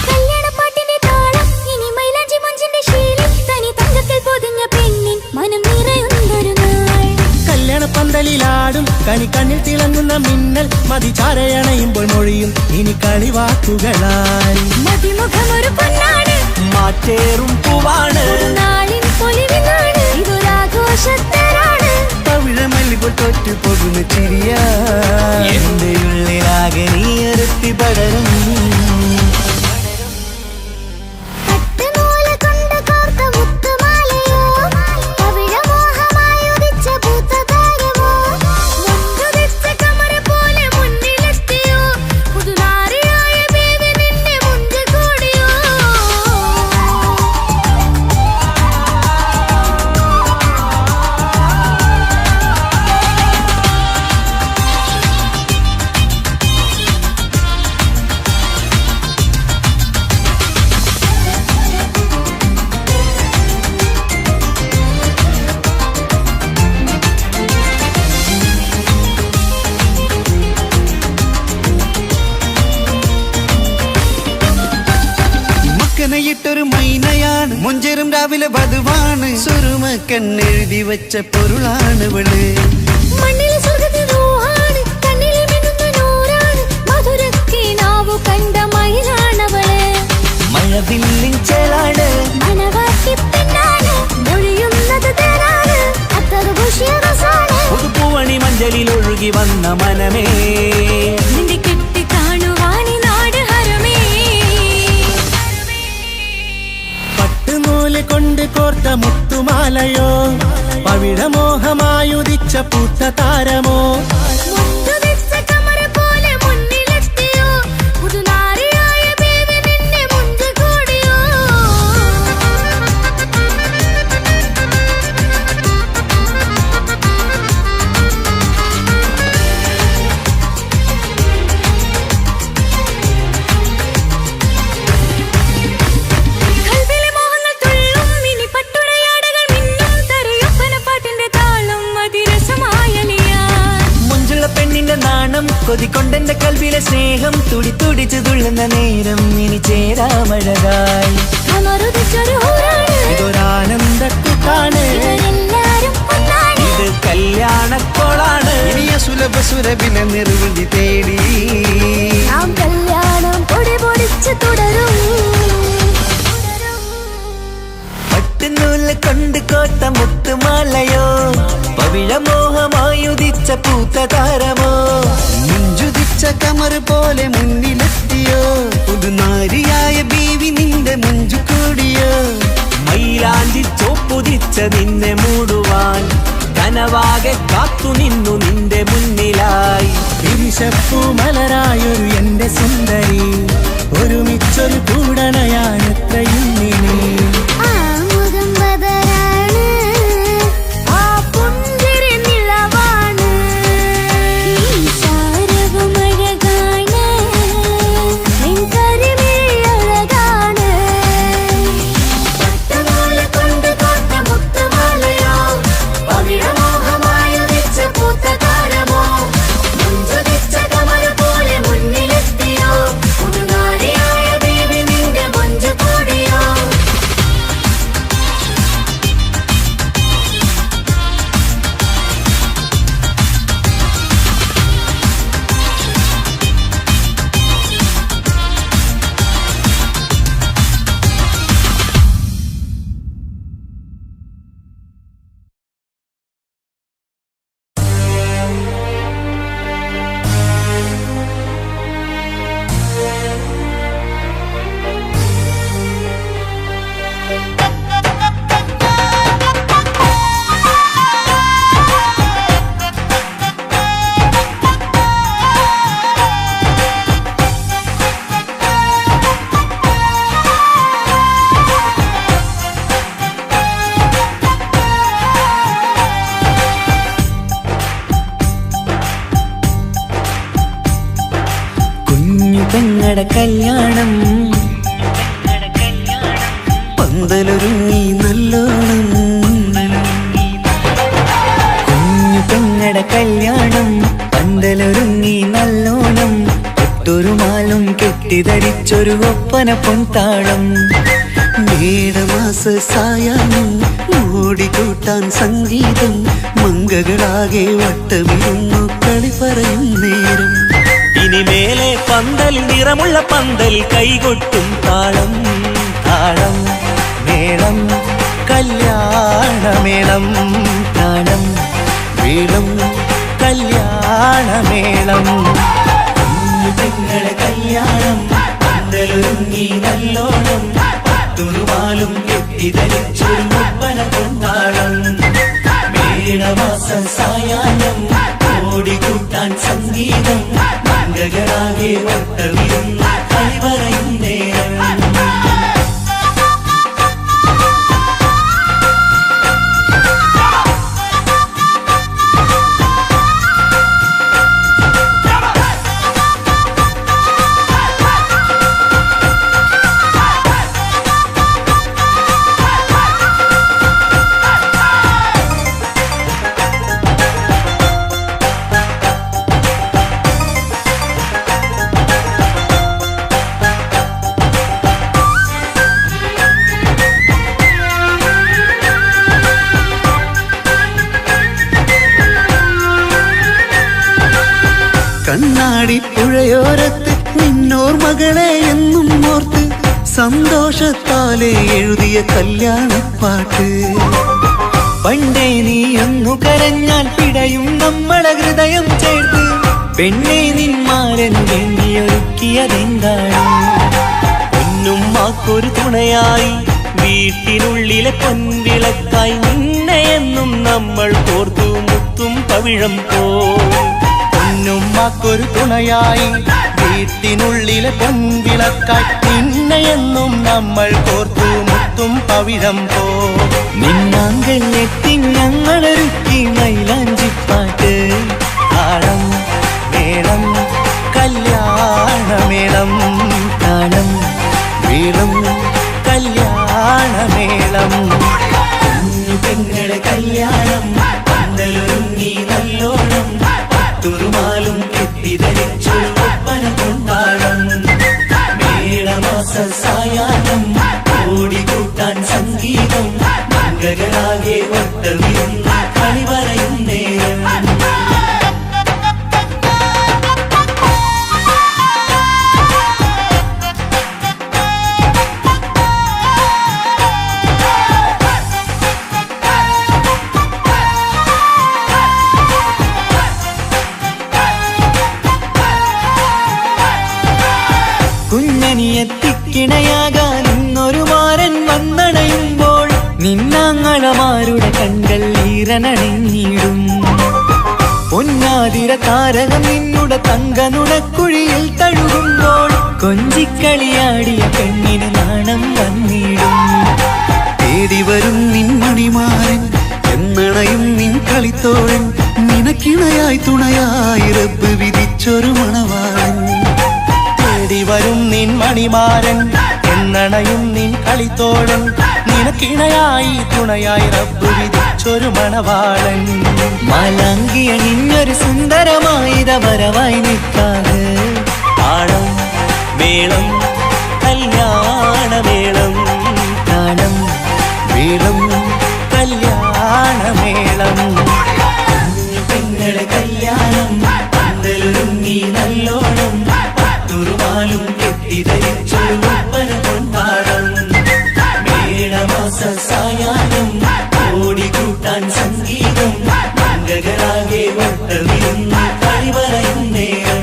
കല്യാണപ്പാട്ടിന്റെ താളം ഇനി മൈലാഞ്ചി മഞ്ചിന്റെ ശീലം തനി തങ്കത്തിൽ പൊതിഞ്ഞ പെണ്ണിൻ മനം നിറയുന്നൊരു നാൾ കല്യാണപ്പന്തലിലാടും കണിക്കണ്ണിൽ തിളങ്ങുന്ന മിന്നൽ മതിചാരയണയുമ്പോൾ മൊഴിയും ഇനി കളിവാക്കുകളായി മതിമുഖമൊരു പൊന്നാണ് മാറ്റേറും പൂവാണ് നാളിൻ പൊലിവിനാണ് ഇതൊരാഘോഷത്തരാണ് പവിഴമല്ലിപ്പോൾ തോറ്റു പോകുന്ന ചിരിയ എന്റെ ഉള്ളിലാകെ നീ ഒരുത്തി പടരും പട്ടുനൂല് കൊണ്ട് കോർത്ത മുത്തുമാലയോ പവിഴമോഹമായി ഉദിച്ച പൂത്തതാരമോ മുഞ്ചുതിച്ച കമർ പോലെ മുന്നിലെത്തിയോ പുതുനാരിയായ ബേബി നിന്റെ മുഞ്ചു കൂടിയോ മക്കനയിട്ടൊരു മൈനയാണ് മുഞ്ചേറും രാവിലെ വധുവാണ് സുറുമ കണ്ണെഴുതി വെച്ച പൊരുളാണിവള് മണ്ണിലെ സ്വർഗ്ഗത്തിൽ റൂഹാണ് കണ്ണിലെ മിന്നുന്ന നൂറാണ് മധുരക്കിനാവു കണ്ട മയിലാണവള് മഴവില്ലിൻ ചേലാണ് മനവാട്ടി പെണ്ണാണ് മൊഴിയുന്നത് തേനാണ് അത്തറ് ഭൂഷിയ രസാണ് പുതുപ്പൂവണി മഞ്ചലിൽ ഒഴുകി വന്ന മനമേ നിന്റെ കെട്ടി കാണുവാനി നാട് ഹരമേ പട്ടുനൂല് കൊണ്ട് കോർത്ത മുത്തുമാലയോ പവിഴമോഹമായുദിച്ച പൂത്തതാരമോ മുഞ്ചുതിച്ച കമർ പോലെ മുന്നിലെത്തിയോ പുതുനാരിയായ ബേബി നിന്റെ മുഞ്ചു കൂടിയോ കൽവിലെ മോഹങ്ങൾ തുള്ളും ഇനി പട്ടുടയാടകൾ മിന്നും തരയൊപ്പന പാട്ടിന്റെ താളം അതിരസമായലിയാ മുഞ്ചുള്ള പെണ്ണിന്റെ നാണം കൊതിക്കൊണ്ടെന്റെ കൽവിലെ സ്നേഹം തുടി തുടിച്ചു തുള്ളുന്ന നേരം ഇനി ചേരാമഴകായി കമറുദിച്ചൊരു ഹൂറാണ് ഇതൊരാനന്ദക്കുട്ടാണ് ഇവരെല്ലാരും ഒന്നാണ് ഇത് കല്യാണക്കോളാണ് ഇനിയ സുലഭ സുരഭിനെ നിർവൃതി തേടി നാം കല്യാണം പൊടി പൊടിച്ച് തുടരും പട്ടുനൂല് കൊണ്ട് കോത്ത മുത്തുമാലയോ പവിഴമോഹമായുദിച്ച പൂത്തതാരമോ മുഞ്ചുദിച്ച കമർ പോലെ മുന്നിലെത്തിയോ പുതുനാരിയായ ബീവി നിന്റെ മുഞ്ചു കൂടിയോ മൈലാഞ്ചി ചോപ്പുദിച്ച നിന്നെ മൂടുവാൻ കനവാകെ കാത്തു നിന്നു നിന്റെ മുന്നിലായി വിരിശപ്പൂ മലരായൊരു എന്റെ സുന്ദരി ഒരുമിച്ചൊരു കൂടണയാൻ എത്രയിന്നിനി ആ മുഖം ബദരാണ് ആ പുഞ്ചിരി നിലവാണ് സാരവും അഴകാണ് നിൻ കരിമിഴി അഴകാണ് പട്ടുനൂല് കൊണ്ട് കോർത്ത മുത്തുമാലയോ പവിഴമോഹമായി ഉദിച്ച പൂത്തതാരമോ മുഞ്ചുതിച്ച കമർ പോലെ മുന്നിലെത്തിയോ പുതുനാരിയായ ബേബി നിന്റെ മുഞ്ചു കൂടിയോ പെങ്ങടെ കല്യാണം പന്തലൊരുങ്ങി നല്ലോണം കുഞ്ഞു പെങ്ങടെ കല്യാണം പന്തലൊരുങ്ങി നല്ലോണം ഒട്ടൊരു മാലും കെട്ടിധരിച്ചൊരു ഒപ്പന പൊൻതാളം മേടമാസ സായാഹ്നം ഓടിക്കൂട്ടാൻ സംഗീതം മംഗകളാകെ വട്ടമിരുന്നു കളി പറയും നേരം ഇനി മേലെ പന്തലിൽ നിറമുള്ള പന്തലിൽ കൈകൊട്ടും താളം താളം മേളം കല്യാണമേളം താളം മേളം കല്യാണമേളം കുഞ്ഞു പെങ്ങളെ കല്യാണം പന്തലൊരുങ്ങി നല്ലോണം പത്തുരുമാലും കെട്ടിധരിച്ചൊരു ഒപ്പന പൊൻതാളം മേടമാസ സായാഹ്നം ഓടിക്കൂട്ടാൻ സംഗീതം മംഗകളാകെ വട്ടമിരുന്ന കളി പറയും നേരം കണ്ണാടി പുഴയോരത്ത് നിന്നോർ മകളെ എന്നും ഓർത്ത് സന്തോഷത്താലെ എഴുതിയ കല്യാണപ്പാട്ട് പണ്ടേ നീ ഒന്നു കരഞ്ഞാൽ പിടയും നമ്മളെ ഹൃദയം ചേർത്ത് പെണ്ണെ നിന്മാരൻ ഒരുക്കിയതെന്താണ് പൊന്നുമ്മാക്കൊരു തുണയായി വീട്ടിനുള്ളിലെ പൊൻവിളക്കായി നിന്നെ എന്നും നമ്മൾ കോർത്തു മുത്തും പവിഴം പോ പൊന്നുമ്മാക്കൊരു തുണയായി വീട്ടിനുള്ളിലെ പൊൻവിളക്കായി നിന്നെയെന്നും നമ്മൾ കോർത്തു മുത്തും പവിഴം പോ നിന്നാങ്കൽ എത്തി ഞങ്ങളൊരുക്കി മൈലാഞ്ചിപ്പാട്ട് താളം മേളം കല്യാണമേളം താളം മേളം കല്യാണമേളം കുഞ്ഞു പെങ്ങളെ കല്യാണം പന്തലൊരുങ്ങി നല്ലോണം പത്തുരുമാലും കെട്ടിധരിച്ചൊരു ഒപ്പന പൊൻതാളം മേടമാസ സായാഹ്നം ഓടിക്കൂട്ടാൻ സംഗീതം മംഗകളാകെ വട്ടമിരുന്ന കളി പറയും നേരം കുഞ്ഞനിയെത്തിക്കിണയാകാൻ ഇന്നൊരു മാരൻ വന്നണയുമ്പോൾ നിന്നാങ്ങളമാരുടെ കண்கள் ഈറനണിഞ്ഞിടും പൊന്നാതിര താരകം നിന്നുടെ തങ്കനുടക്കുഴിയിൽ തഴുകുമ്പോൾ കൊഞ്ചിക്കളിയാടിയ പെണ്ണിന് നാണം വന്നിടും തേടി വരും നിൻ മണിമാരൻ എന്നണയും നിൻ കളിത്തോഴൻ നിനക്കിണയായി തുണയായി റബ്ബ് വിധിച്ചൊരു മണവാളൻ തേടി വരും നിൻ മണിമാരൻ എന്നണയും നിൻ കളിത്തോഴൻ നിനക്കിണയായി തുണയായി റബ്ബ് വിധിച്ചൊരു മണവാളൻ മാലാങ്കിയ നിന്നൊരു സുന്ദരമായിത വരവായി നിൽക്കാതെ താളം മേളം കല്യാണമേളം താളം മേളം കല്യാണമേളം പെങ്ങളെ കല്യാണം പന്തലൊരുങ്ങി നല്ലോണം പത്തുരുമാലും കെട്ടിധരിച്ചൊരു ഒപ്പന പൊൻതാളം മേടമാസ സായാഹ്നം ഓടിക്കൂട്ടാൻ സംഗീതം മംഗകളാകെ വട്ടമിരുന്ന കളി പറയും നേരം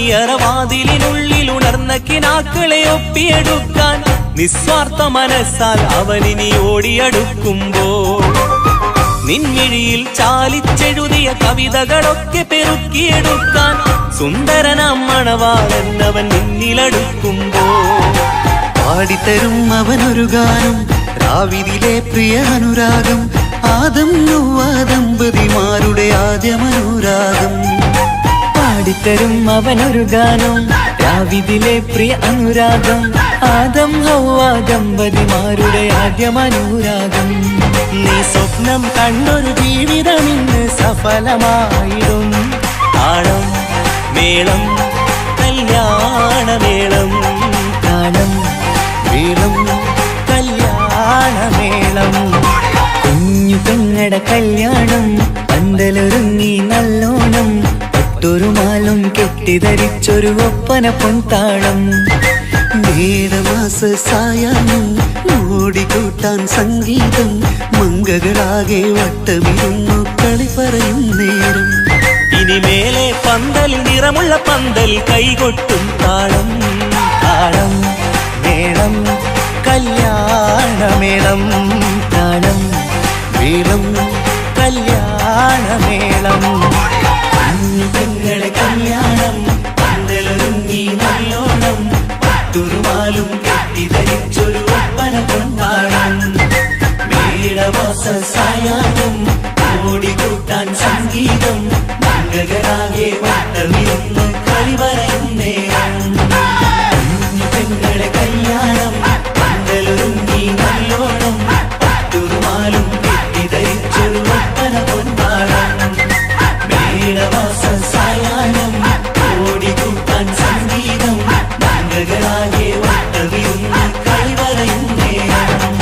മണിയറവാതിലിനുള്ളിൽ ഉണർന്ന കിനാക്കളെ ഒപ്പിയെടുക്കാൻ നിസ്വാർത്ഥ മനസ്സാൽ അവനിനി ഓടിയടുക്കുമ്പോൾ നിൻമിഴിയിൽ ചാലിച്ചെഴുതിയ കവിതകളൊക്കെ പെറുക്കിയെടുക്കാൻ സുന്ദരനാം മണവാളൻ അവൻ നിന്നിലടുക്കുമ്പോൾ പാടിത്തരും അവനൊരു ഗാനം രാവിലെ പ്രിയ അനുരാഗം ആദം യൗവ ദമ്പതിമാരുടെ ആദ്യമനുരാഗം പാടിത്തരും അവനൊരു ഗാനം രാവിലെ പ്രിയ അനുരാഗം ആദം ഹൗവ ദമ്പതിമാരുടെ ആദ്യമനുരാഗം നീ സ്വപ്നം കണ്ടൊരു ജീവിതം ഇന്ന് സഫലമായിടും താളം മേളം കല്യാണമേളം താളം മേളം കല്യാണമേളം കുഞ്ഞു പെങ്ങടെ കല്യാണം പന്തലൊരുങ്ങി നല്ലോണം ഒട്ടൊരു മാലും കെട്ടിധരിച്ചൊരു ഒപ്പന പൊൻതാളം മേടമാസ സായാഹ്നം ഓടിക്കൂട്ടാൻ സംഗീതം മംഗകളാകെ വട്ടമിരുന്നു കളി പറയും നേരം ഇനിമേലെ പന്തൽ നിറമുള്ള പന്തൽ കൈകൊട്ടും താളം താളം മേളം കല്യാണമേളം താളം മേളം കല്യാണമേളം പെങ്ങളെ കല്യാണം പന്തലൊരുങ്ങി നല്ലോണം പട്ടുറുമാലും കെട്ടിധരിച്ചൊരു ഒപ്പന കൊണ്ടാടം മേടമാസ സായാഹ്നം ഓടിക്കൂട്ടാൻ സംഗീതം മംഗകളാകെ വട്ടമിരുന്ന് കളി പറയും നേരം പെങ്ങളെ കല്യാണം പന്തലൊരുങ്ങി നല്ലോണം പട്ടുറുമാലും കെട്ടിധരിച്ചൊരു ഒപ്പന കൊണ്ടാടം മേടമാസ സായാഹ്നം ഓടിക്കൂട്ടാൻ സംഗീതം മംഗകളാകെ വട്ടമിരുന്ന് കളി പറയും നേരം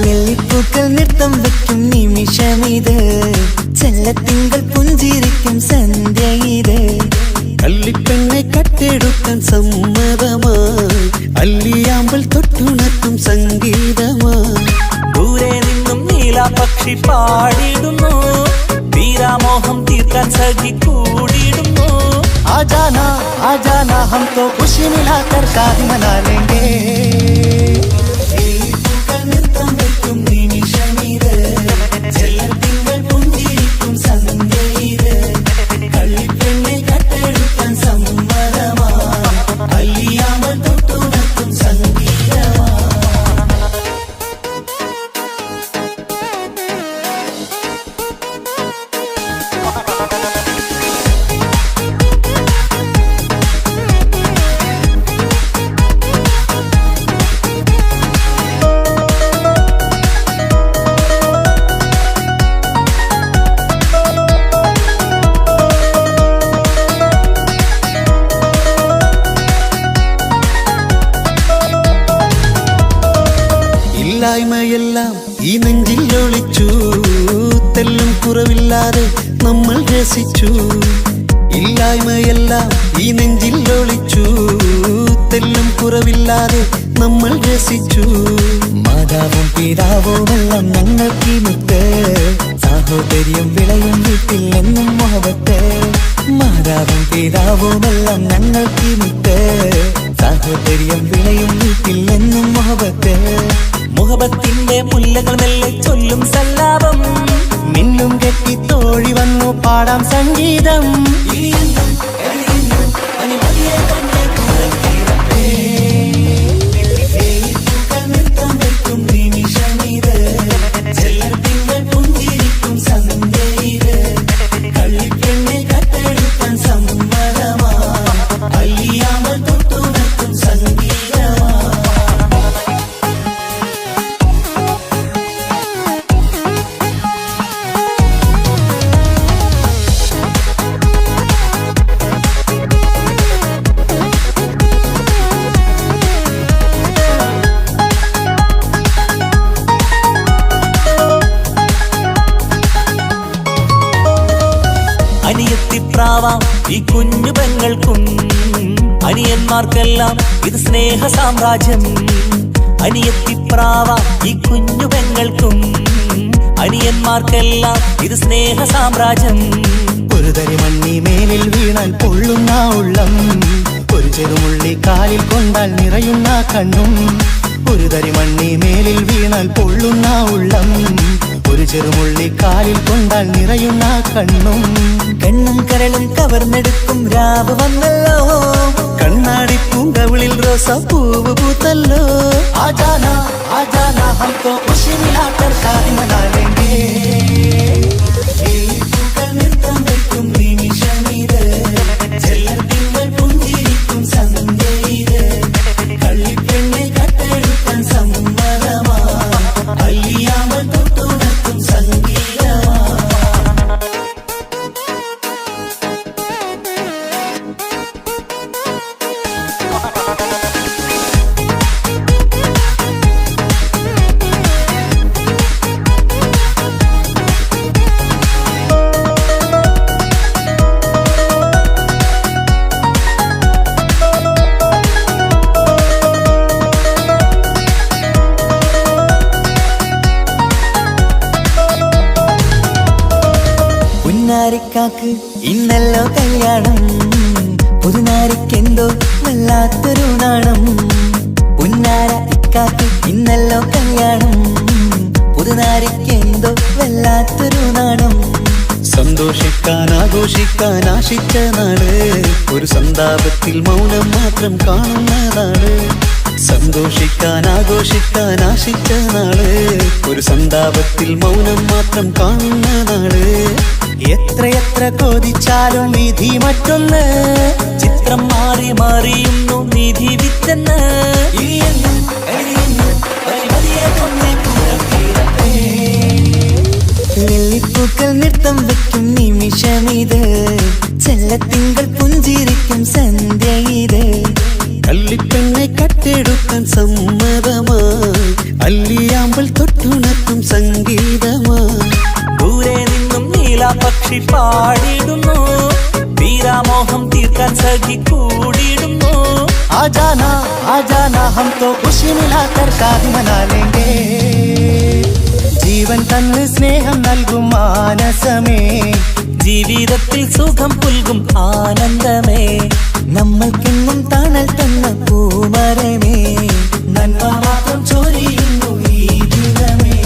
നെല്ലിപ്പൂക്കൾ നൃത്തം വെക്കും നിമിഷമിത് ചെല്ലത്തിങ്കൾ പുഞ്ചിരിക്കും സന്ധ്യ ഇത് കള്ളിപ്പെണ്ണെ കട്ടെടുക്കാൻ സമ്മതമായി അല്ലിയാമ്പൽ തൊട്ടുണർത്തും സംഗീതമായി ദൂരെ നിന്നും നീലാപക്ഷി പാടിടുന്നു തീരാമോഹം തീർക്കാൻ സഖി കൂടിയിടുന്നു आजाना आजाना हम तो खुशी मिलाकर शादी मना लेंगे നൃത്തം വെക്കും നിമിഷമിത് ചെല്ലത്തിങ്കൾ പുഞ്ചിരിക്കും സന്ധ്യ ഇത് കള്ളിപ്പെണ്ണെ കട്ടെടുക്കാൻ സമ്മതമായി അല്ലിയാമ്പൽ തൊട്ടുണർത്തും സംഗീതമായി ഇല്ലായ്മയെല്ലാം ഈ നെഞ്ചിൽ ഒളിച്ചു തെല്ലും കുറവില്ലാതെ നമ്മൾ രസിച്ചു ഇല്ലായ്മയെല്ലാം ഈ നെഞ്ചിൽ ഒളിച്ചു തെല്ലും കുറവില്ലാതെ നമ്മൾ രസിച്ചു മാതാവും പിതാവുമെല്ലാം ഞങ്ങൾക്ക് മുത്ത് സാഹോദര്യം വിളയും വീട്ടിൽ എന്നും മുഹബത്ത് മാതാവും പിതാവുമെല്ലാം ഞങ്ങൾക്ക് മുത്ത് സാഹോദര്യം വിളയും വീട്ടിൽ എന്നും മുഹബത്ത് മുഹബത്തിന്റെ മുല്ലകൾ മെല്ലെ ചൊല്ലും സല്ലാപം മിന്നും കെട്ടി തോഴി വന്നു പാടാം സംഗീതം അനിയത്തിപ്രാവാം ഈ കുഞ്ഞു പെങ്ങൾക്കും അനിയന്മാർക്കെല്ലാം ഇത് സ്നേഹ സാമ്രാജ്യം. അനിയത്തിപ്രാവാം ഈ കുഞ്ഞു പെങ്ങൾക്കും അനിയന്മാർക്കെല്ലാം ഇത് സ്നേഹ സാമ്രാജ്യം. ഒരു തരി മണ്ണി മേലിൽ വീണാൽ പൊള്ളുന്ന ഉള്ളം, ഒരു ചെറുമുള്ളി കാലിൽ കൊണ്ടാൽ നിറയുന്ന കണ്ണും. ഒരു തരി മണ്ണി മേലിൽ വീണാൽ പൊള്ളുന്ന ഉള്ളം, ഒരു ചെറുമുള്ളി കാലിൽ കൊണ്ടാൽ നിറയുന്ന കണ്ണും. കണ്ണും കരളും കവർന്നെടുക്കും രാവ് വന്നല്ലോ, കണ്ണാടി പൂങ്കവിളിൽ റോസാപ്പൂവ് പൂത്തല്ലോ. ആജാന ആജാന ഹംകോ ഖുശി മിലാകർ ഷാദി മനാലേംഗേ. പൂക്കൾ നൃത്തം വെക്കും നിമിഷമിത്, ചെല്ലത്തിങ്കൾ പുഞ്ചിരിക്കും സന്ധ്യയിത്. കള്ളിപ്പെണ്ണെ കട്ടെടുക്കാൻ സമ്മതമാ, അല്ലിയാമൽ തൊട്ടുണർത്തും സംഗീതമാ. പുന്നാരിക്കാക്ക് ഇന്നല്ലോ കല്യാണം, പുതുനാരിക്കെന്തോ വല്ലാത്തൊരു നാണം. പുന്നാര ഇക്കാക്ക് ഇന്നല്ലോ കല്യാണം, പുതുനാരിക്കെന്തോ വല്ലാത്തൊരു നാണം. സന്തോഷിക്കാൻ ആഘോഷിക്കാൻ ആശിച്ച നാട്, ഒരു സന്താപത്തിൽ മൗനം മാത്രം കാണുന്ന നാട്. സന്തോഷിക്കാൻ ആഘോഷിക്കാൻ ആശിച്ച നാട്, ഒരു സന്താപത്തിൽ മൗനം മാത്രം കാണുന്ന നാട്. എത്രയെത്ര കൊതിച്ചാലും വിധി മറ്റൊന്ന്, ചിത്രം മാറി മാറിയുന്നു നിധി വിറ്റെന്ന്. വെള്ളിപ്പൂക്കൾ നൃത്തം വെക്കും നിമിഷമിത്, ചെല്ലത്തിങ്കൾ പുഞ്ചിരിക്കും സന്ധ്യ ഇത്. കള്ളിപ്പെണ്ണെ കട്ടെടുക്കാൻ സമ്മതമായി, അല്ലിയാമ്പൽ തൊട്ടുണർത്തും സംഗീതമായി. ദൂരെ നിന്നും നീലാപക്ഷി പാടിയിടുന്നു, തീരാമോഹം തീർക്കാൻ സഖി കൂടിയിടുന്നു. ആജാന ആജാന ഹം തോ ഖുശി മിലാകർ ഷാദി മനാലേംഗേ. ജീവൻ തന്ന് സ്നേഹം നൽകും മാനസമേ, ജീവിതത്തിൽ സുഖം പുൽകും ആനന്ദമേ. നമ്മൾക്കെന്നും തണൽ തന്ന പൂമരമേ, നന്മ മാത്രം ചൊരിയുന്നു ഈ ദിനമേ.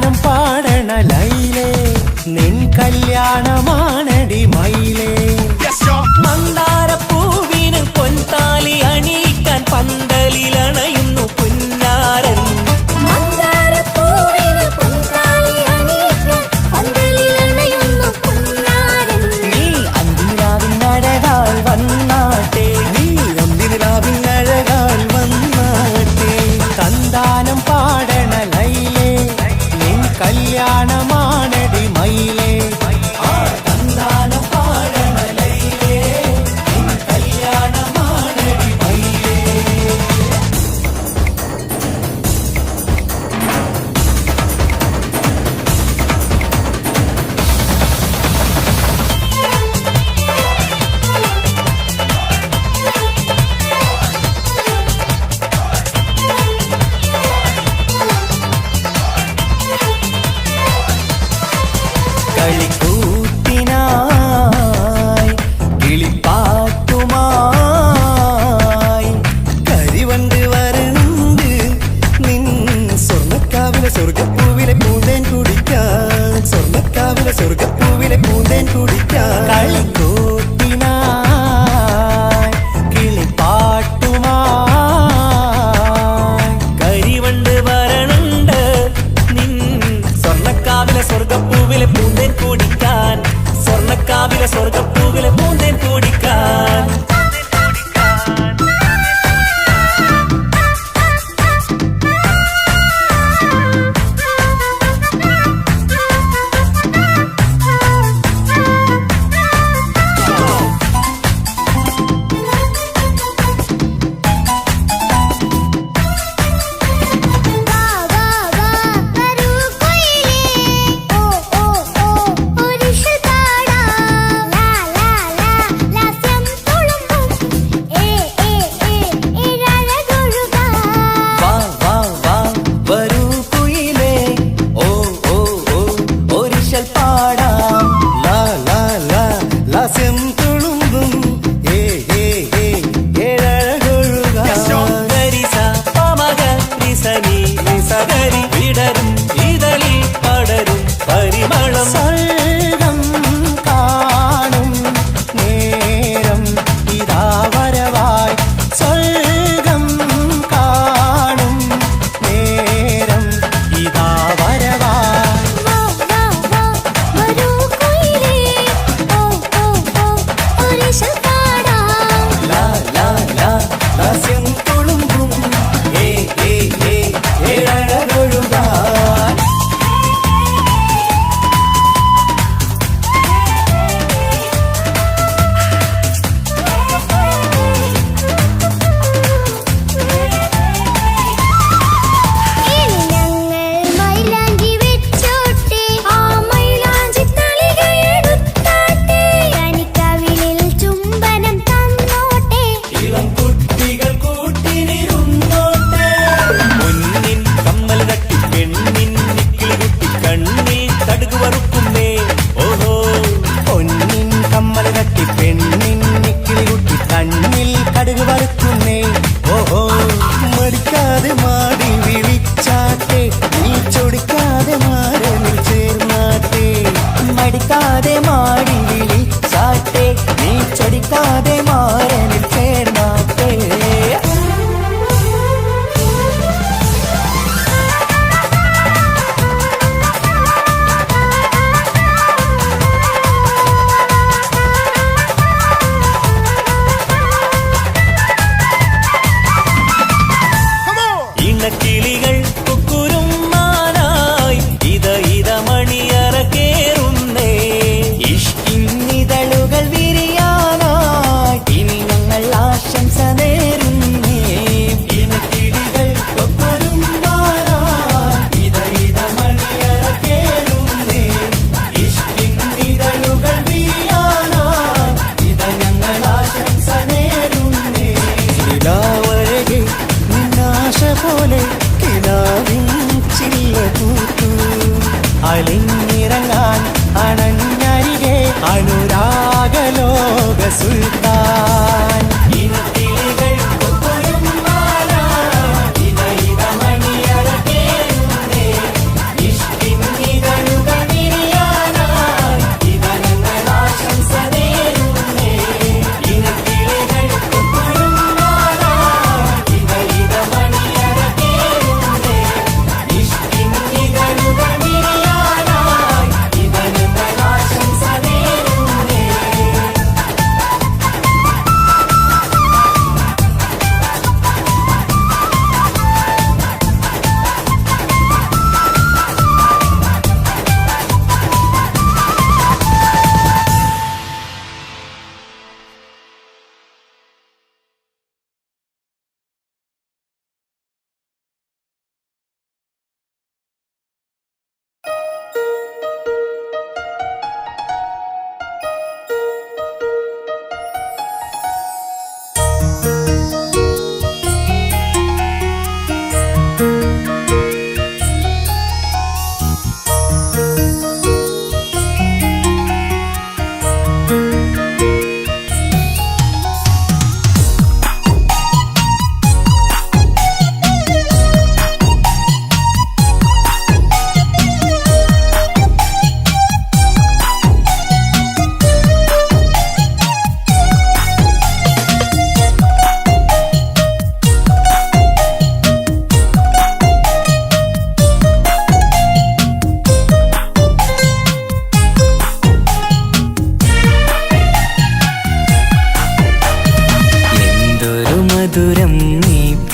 തന്താനം പാടണ ലൈലേ നിൻ കല്യാണമാണടി മയിലേ മന്ദാരപ്പൂവിന് പൊൻതാലി അണിയിക്കാൻ പന്തലിലണയുന്നു പുന്നാരൻ മന്ദാരപ്പൂവിന് പൊൻതാലി അണിയിക്കാൻ പന്തലിലണയുന്നു പുന്നാരൻ. നീ അന്തിരാവിനഴകാൽ വന്നാട്ടെ നീ അന്തിനിലാവിനഴകാൽ വന്നാട്ടെ തന്താനം പാടണ ലൈലേ നിൻ കല്യാണമാണടി മയിലേ തന്താനം പാടണ ലൈലേ നിൻ കല്യാണമാണടി മയിലേ കളിക്കൂത്തിനായി കിളിപ്പാട്ടുമായി കരിവണ്ട് വരണ്ട് നിൻ സ്വർണ്ണക്കാവിലെ സ്വർഗപ്പൂവിലെ പൂന്തേൻ കുടിക്കാൻ സ്വർണ്ണക്കാവിലെ സ്വർഗപ്പൂവിലെ പൂന്തേൻ കുടിക്കാൻ കളിക്കൂത്തിനായി കിളിപ്പാട്ടുമായി കരിവണ്ട് വരണുണ്ട് നിൻ സ്വർണ്ണക്കാവിലെ സ്വർഗപ്പൂവിലെ പൂന്തേൻ കുടിക്കാൻ സ്വർണ്ണക്കാവിലെ സ്വർഗപ്പൂവിലെ പൂന്തേൻ കുടിക്കാൻ വാ വാ വാ വരൂ കുയിലേ ഓ ഓ ഓ ഒരിഷൽ പാടാം ലാ ലാ ലാ ലാസ്യം തുളുമ്പും ഏ ഏ ഏ ഇഴഴകൊഴുകാം വാ വാ വാ വരൂ കുയിലേ ഓ ഓ ഓ ഒരിശൽ പാടാം ലാ ലാ ലാ ലാസ്യം തുളുമ്പും ഏ ഏ ഏ ഏഴഴകൊഴുകാൻ ഗരിസ പമഗ നിസനി നിസഗരി വിടരും ഇതളിൽ പടരും പരിമളം സ്വർഗം കാണും നേരം ഇതാ വരവായി സ്വർഗം കാണും നേരം ഇതാ വരവായി വാ വാ വാ വരൂ കുയിലേ ഓ ഓ ഓ ഒരിഷൽ പാടാം ലാ ലാ ലാ ലാസ്യം തുളുമ്പും ഏ ഏ ഏ ഏഴഴകൊഴുകാൻ ഇനി ഞങ്ങൾ മൈലാഞ്ചി വെച്ചോട്ടെ ആ മൈലാഞ്ചി തളിക എടുത്താട്ടെ കനിക്കവിളിൽ ചുംബനം തന്നോട്ടെ ഇളം കുട്ടികൾ കൂട്ടിനിരുന്നോട്ടെ പൊന്നിൻ കമ്മൽ തട്ടി പെണ്ണിൻ നിക്കിളി കുട്ടി കണ്ണിൽ തടുകു വറുക്കുന്നേ ഓഹോ പൊന്നിൻ കമ്മൽ തട്ടി പെണ്ണിൻ നിക്കിളി കുട്ടി കണ്ണിൽ കടുക് വറുക്കുന്നേ ഓഹോ മടിക്കാതെ മാടി വിളിച്ചാട്ടെ നീ ചൊടിക്കാതെ മാറിൽ ചേർന്നാട്ടെ മടിക്കാതെ മാടി വിളിച്ചാട്ടെ നീ ചൊടിക്കാതെ മാറനിൽ ചേർന്നാട്ടെ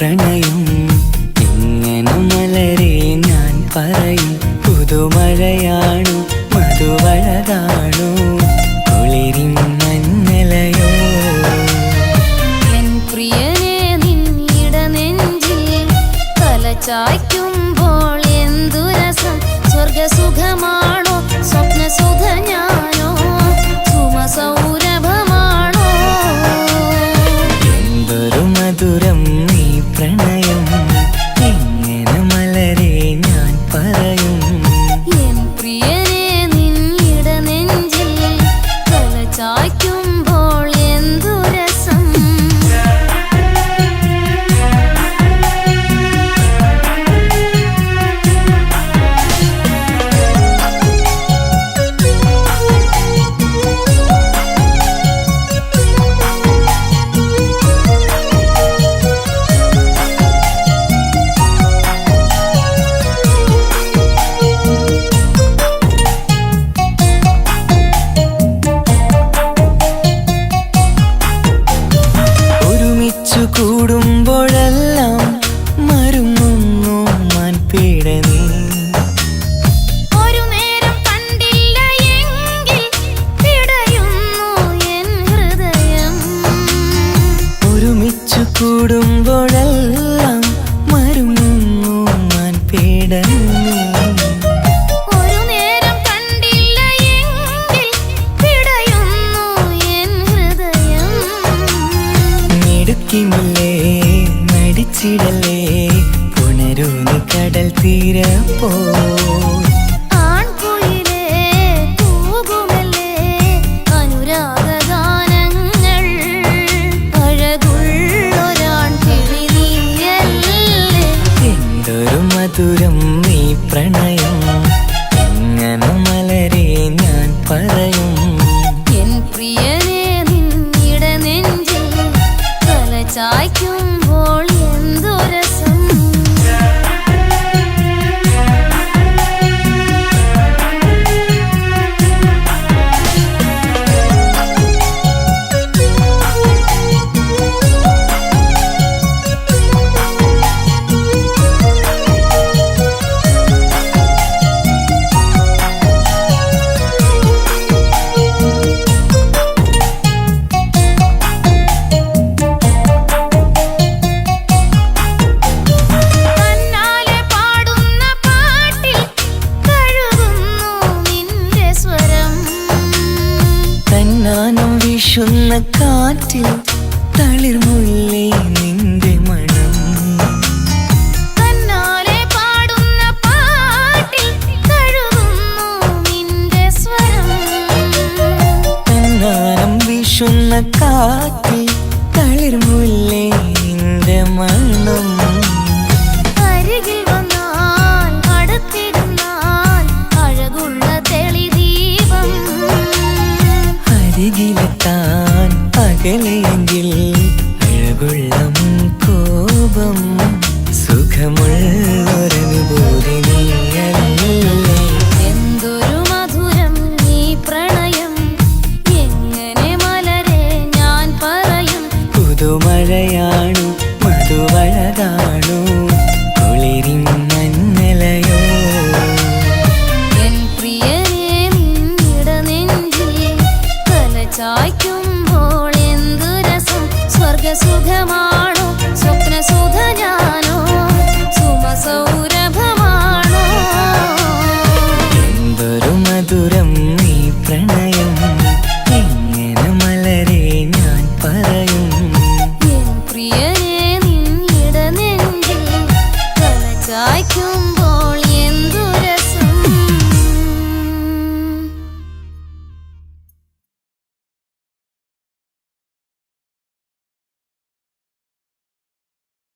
പ്രണയം ഇങ്ങനെ മലരെ ഞാൻ പറയും പുതുമഴയാണു മധുവഴകാണു കുളിരിൻ മഞ്ഞലയോ എൻ പ്രിയനെ നിന്നിട നെഞ്ചിൽ തലചായ്ക്കുമ്പോൾ എന്തു രസം സ്വർഗസുഖമാണോ സ്വപ്നസുഖ ഞാനോ സുമസൗരഭമാണോ എന്തൊരു മധുരം ഈ പ്രണയം ഇങ്ങനെ മലരെ ഞാൻ പറയും എൻ പ്രിയനെ നിന്നിട നെഞ്ചിൽ തലചായ്ക്കുമ്പോൾ എന്തു രസം ഒരുമിച്ചു കൂടുമ്പോഴെല്ലാം മരുങ്ങുന്നു മാൻപീടനീ ഒരു നേരം കണ്ടില്ല എങ്കിൽ പിടയുന്നു എൻ ഹൃദയം ഒരുമിച്ചു കൂടുമ്പോഴെല്ലാം മരുങ്ങുന്നു മാൻപീടനീ ഒരു നേരം കണ്ടില്ല എങ്കിൽ പിടയുന്നു എൻ ഹൃദയം മിടുക്കിമില്ലേ നടിച്ചിടലേ പുണരൂ നീ കടൽ തീരപ്പോ ആൺകുയിലേ കൂകുമല്ലേ അനുരാഗഗാനങ്ങൾ അഴകുള്ളൊരാൺ കിളി നീയല്ലേ എന്തൊരു മധുരം ഈ പ്രണയം ഇങ്ങനെ മലരെ ഞാൻ പറയും എൻ പ്രിയനെ നിന്നിട നെഞ്ചിൽ തലചായ്ക്കുമ്പോൾ എന്തു രസം തന്നാലെ പാടുന്ന പാട്ടിൽ കഴുകുന്നു നിന്റെ സ്വരം തന്നാനം വീശുന്ന കാറ്റിൽ തളിർമുല്ലേ നിന്റെ മണം തന്നാലെ പാടുന്ന പാട്ടിൽ കഴുകുന്നു നിന്റെ സ്വരം തന്നാനം വീശുന്ന കാറ്റിൽ തളിർമുല്ലേ നിന്റെ മണം